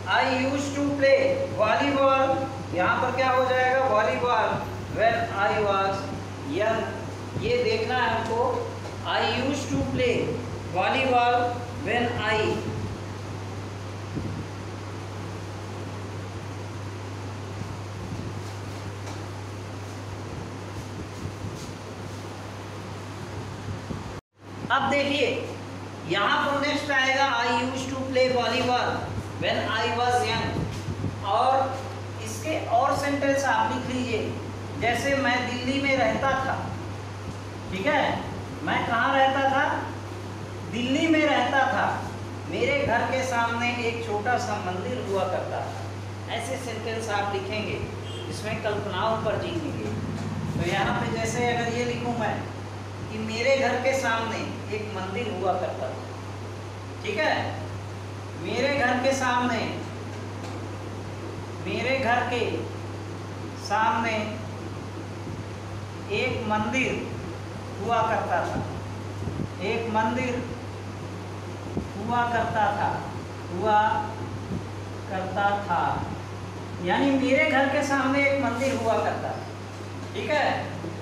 I used to play volleyball, यहाँ पर क्या हो जाएगा, volleyball when I was young। ये देखना है हमको, I used to play volleyball when I अब देखिए यहाँ पर नेक्स्ट आएगा, I use to play volleyball when I was young. और इसके और सेंटेंस आप लिख लीजिए, जैसे मैं दिल्ली में रहता था। ठीक है, मैं कहाँ रहता था, दिल्ली में रहता था। मेरे घर के सामने एक छोटा सा मंदिर हुआ करता था। ऐसे सेंटेंस आप लिखेंगे, इसमें कल्पनाओं पर जीतेंगे। तो यहाँ पे जैसे अगर ये लिखूँ मैं कि मेरे घर के सामने एक मंदिर हुआ करता था। ठीक है, मेरे घर के सामने एक मंदिर हुआ करता था। यानी मेरे घर के सामने एक मंदिर हुआ करता था। ठीक है,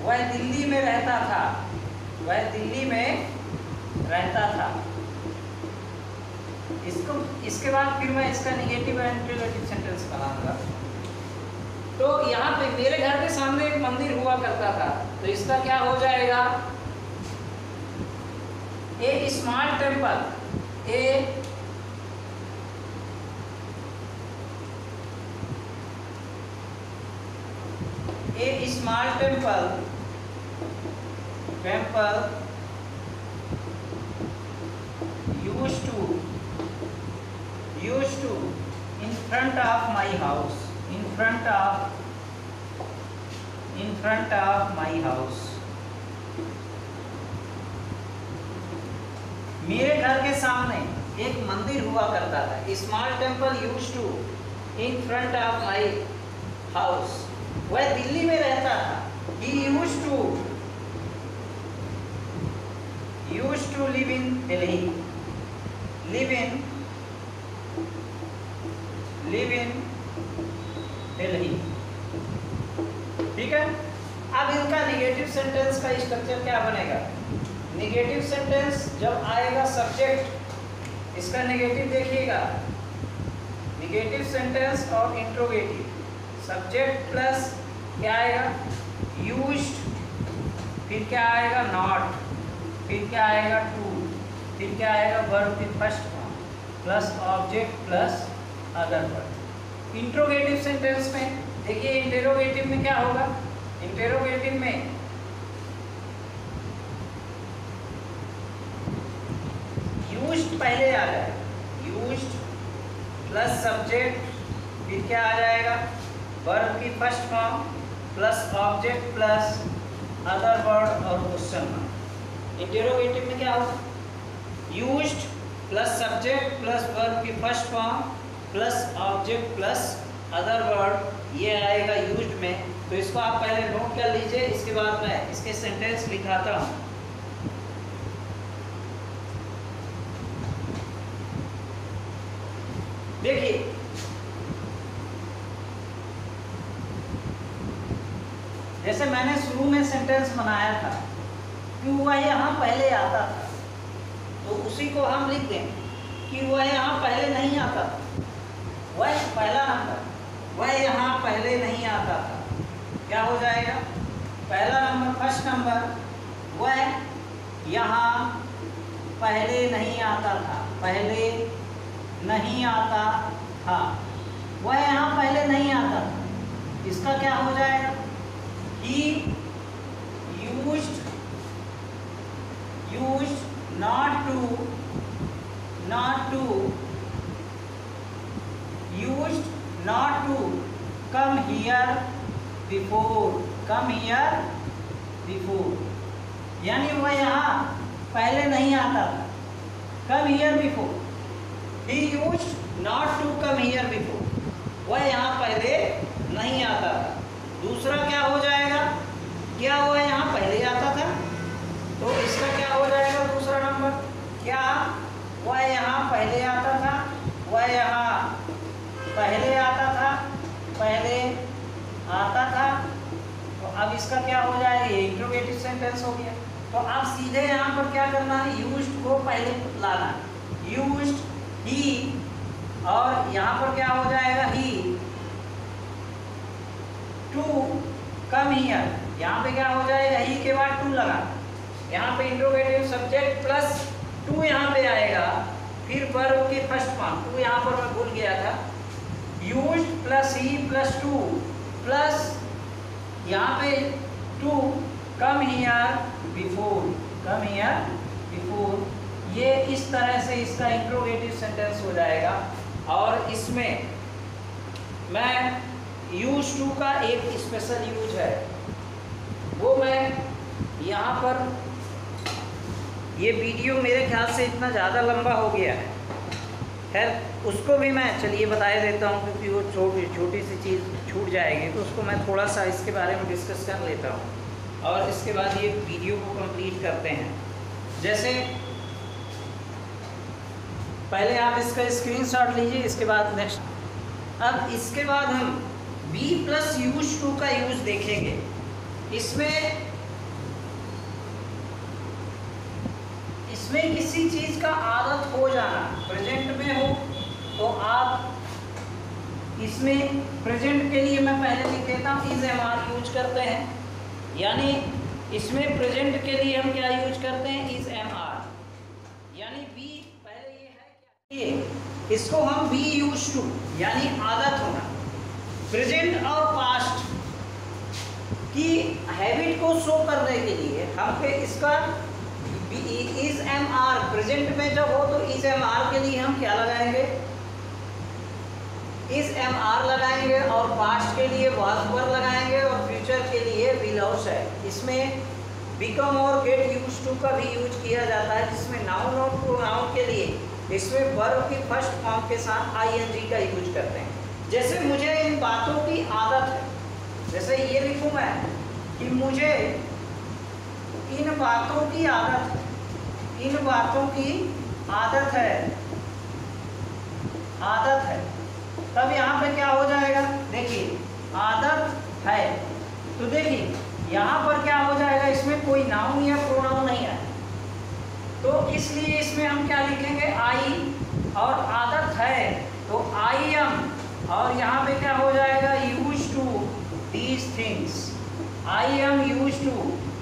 वह दिल्ली में रहता था। इसके बाद फिर मैं इसका निगेटिव एंड इंटरोगेटिव सेंटेंस बनाऊंगा। तो यहाँ पे मेरे घर के सामने एक मंदिर हुआ करता था, तो इसका क्या हो जाएगा, a small temple, a small temple used to in front of my house, मेरे घर के सामने एक मंदिर हुआ करता था। Small temple used to in front of my house. वह दिल्ली में रहता था। He used to live in Delhi, live in Delhi. ठीक है। अब इनका निगेटिव सेंटेंस का स्ट्रक्चर क्या बनेगा? निगेटिव सेंटेंस जब आएगा सब्जेक्ट, इसका निगेटिव देखिएगा, निगेटिव सेंटेंस और इंट्रोगेटिव, सब्जेक्ट प्लस क्या आएगा? यूज्ड, फिर क्या आएगा? नॉट, फिर क्या आएगा? टू, फिर क्या आएगा? वर्ब की first form plus object plus other verb. Interrogative sentence में देखिए, इंटेरोगेटिव में क्या होगा? इंटेरोगेटिव में यूज्ड पहले आ जाएगा, यूज्ड प्लस सब्जेक्ट, फिर क्या आ जाएगा? वर्ब की first form plus object plus other word और क्वेश्चन मार्क। इंटेरोगेटिव में क्या होगा? Used plus subject plus verb की first form plus object plus other word, ये आएगा यूज्ड में। तो इसको आप पहले नोट कर लीजिए, इसके बाद मैं इसके सेंटेंस लिखाता हूँ। देखिए, जैसे मैंने शुरू में सेंटेंस बनाया था कि वह यहाँ पहले आता था, तो उसी को हम लिख दें कि वह यहाँ पहले नहीं आता था। वह पहला नंबर, वह यहाँ पहले नहीं आता था, क्या हो जाएगा? पहला नंबर, फर्स्ट नंबर, वह यहाँ पहले नहीं आता था, पहले नहीं आता था, वह यहाँ पहले नहीं आता था। इसका क्या हो जाएगा? He used not to come here before, यानी वह यहाँ पहले नहीं आता था। come here before, he used not to come here before, वह यहाँ पहले नहीं आता था। दूसरा क्या हो जाएगा? क्या वह यहाँ पहले आता था? तो इसका क्या हो जाएगा दूसरा नंबर? क्या वह यहाँ पहले आता था? वह यहाँ पहले आता था, पहले आता था। तो अब इसका क्या हो जाएगा? ये इंट्रोगेटिव सेंटेंस हो गया। तो अब सीधे यहाँ पर क्या करना है? यूज्ड को पहले लाना, यूज्ड ही, और यहाँ पर क्या हो जाएगा? ही टू कम हियर, यहाँ पे क्या हो जाएगा? ही के बाद टू लगा, यहाँ पे इंट्रोगेटिव सब्जेक्ट प्लस टू यहाँ पे आएगा, फिर वर्ब की फर्स्ट फॉर्म, टू यहाँ पर मैं भूल गया था, used plus he plus to plus यहाँ पे to come here before, come here before. ये इस तरह से इसका इंट्रोगेटिव सेंटेंस हो जाएगा। और इसमें मैं यूज टू का एक स्पेशल यूज है, वो मैं यहाँ पर, ये वीडियो मेरे ख्याल से इतना ज़्यादा लंबा हो गया है, खैर उसको भी मैं चलिए बता देता हूँ, क्योंकि वो छोटी सी चीज़ छूट जाएगी, तो उसको मैं थोड़ा सा इसके बारे में डिस्कस कर लेता हूँ और इसके बाद ये वीडियो को कंप्लीट करते हैं। जैसे पहले आप इसका स्क्रीनशॉट लीजिए, इसके बाद नेक्स्ट। अब इसके बाद हम बी प्लस यूज टू का यूज देखेंगे। इसमें किसी चीज़ का आदत हो जाना, प्रेजेंट में हो तो आप इसमें प्रेजेंट के लिए मैं पहले लिख देता हूँ इज एम आर यूज करते हैं, यानी इसमें प्रेजेंट के लिए हम क्या यूज करते हैं? इज एम आर, यानी बी पहले ये है क्या? ये इसको हम बी यूज टू, यानी आदत होना। प्रेजेंट और पास्ट की हैबिट को शो करने के लिए हम पे इसका इज एम आर, प्रेजेंट में जब हो तो इज एम आर के लिए हम क्या लगाएंगे? इज एम आर लगाएंगे, और पास्ट के लिए वाज वर लगाएंगे, और फ्यूचर के लिए विल और शैल। इसमें बिकम और गेट यूज टू का भी यूज किया जाता है, जिसमें नाउन और प्रोनाउन के लिए इसमें वर्ब की फर्स्ट फॉर्म के साथ आईएनजी का यूज करते हैं। जैसे मुझे इन बातों की आदत है, जैसे ये लिखूँ मैं कि मुझे इन बातों की आदत है, इन बातों की आदत है, आदत है। तब यहाँ पे क्या हो जाएगा, देखिए आदत है, तो देखिए यहाँ पर क्या हो जाएगा, इसमें कोई नाउन या प्रोनाउन नहीं है, तो इसलिए इसमें हम क्या लिखेंगे, आई, और आदत है तो आई एम, और यहाँ पे क्या हो जाएगा, used to these things, I am used to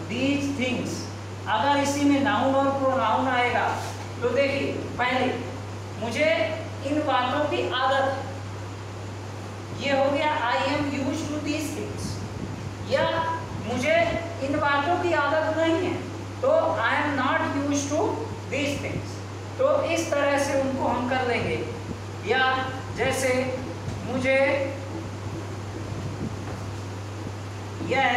these things. अगर इसी में नाउन और प्रोनाउन आएगा तो देखिए पहले मुझे इन बातों की आदत, ये हो गया I am used to these things, या मुझे इन बातों की आदत नहीं है तो I am not used to these things. तो इस तरह से उनको हम कर लेंगे। या जैसे मुझे यह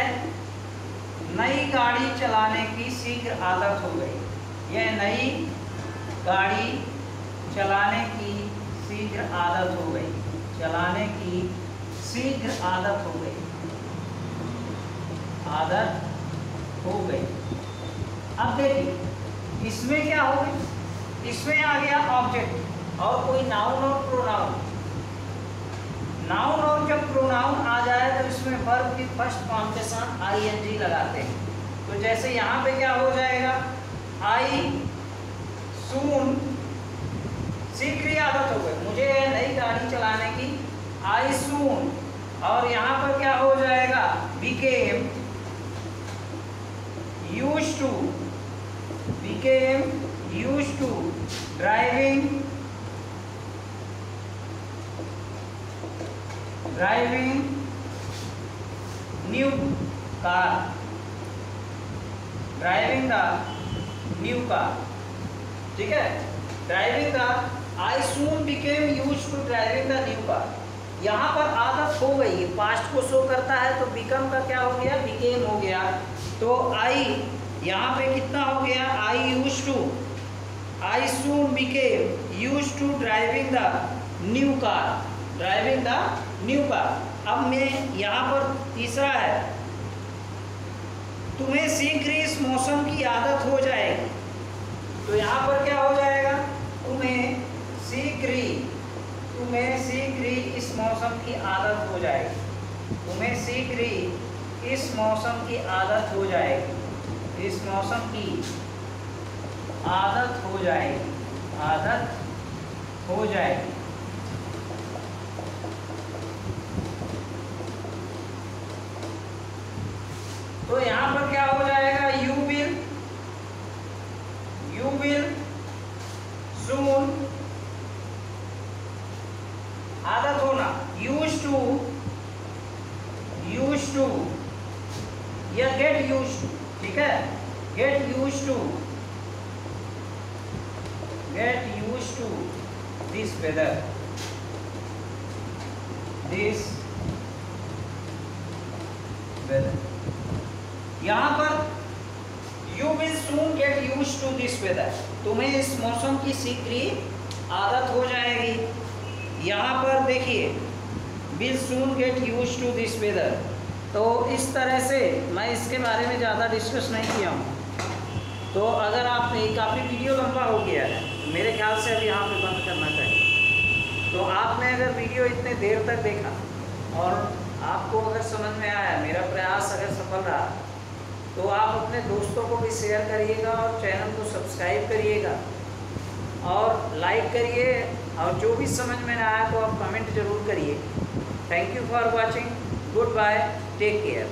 नई गाड़ी चलाने की शीघ्र आदत हो गई, यह नई गाड़ी चलाने की शीघ्र आदत हो गई, चलाने की शीघ्र आदत हो गई, आदत हो गई। अब देखिए इसमें क्या हो गई, इसमें आ गया ऑब्जेक्ट और कोई नाउन और प्रोनाउन। नाउन और जब प्रोनाउन आ जाए तो इसमें वर्ब की फर्स्ट फॉर्म के साथ आईएनजी लगाते हैं। तो जैसे यहाँ पे क्या हो जाएगा, आई सून, शीघ्र ही आदत हो गई, मुझे नई गाड़ी चलाने की, आई सून, और यहाँ पर क्या हो जाएगा, became used to, became used to driving new car, driving the new car, ठीक है, driving the, I soon became used to driving the new car। यहाँ पर आदत हो गई, पास्ट को शो करता है तो बिकम का क्या हो गया, बिकेम हो गया। तो आई यहाँ पे कितना हो गया, I use to, I soon became use to driving the new car, driving the new car. अब मैं यहाँ पर तीसरा है, तुम्हें शीघ्र इस मौसम की आदत हो जाएगी, तो यहाँ पर क्या हो जाएगा, तुम्हें शीघ्र इस मौसम की आदत हो जाएगी, तुम्हें शीघ्र इस मौसम की आदत हो जाएगी, इस मौसम की आदत हो जाएगी, आदत हो जाएगी। तो यहाँ पर क्या हो जाएगा, यू विल सून, आदत होना, यूज टू या गेट यूज टू, ठीक है, get used to this weather, यहाँ पर you will soon get used to this weather, तुम्हें इस मौसम की शीघ्र आदत हो जाएगी। यहाँ पर देखिए will soon get used to this weather. तो इस तरह से मैं इसके बारे में ज़्यादा डिस्कस नहीं किया हूँ। तो अगर आपने, काफ़ी वीडियो लंबा हो गया है, मेरे ख्याल से अब यहाँ पे बंद करना चाहिए। तो आपने अगर वीडियो इतने देर तक देखा और आपको अगर समझ में आया, मेरा प्रयास अगर सफल रहा, तो आप अपने दोस्तों को भी शेयर करिएगा और चैनल को सब्सक्राइब करिएगा और लाइक करिए, और जो भी समझ में ना आया तो आप कमेंट ज़रूर करिए। Thank you for watching, good bye, take care.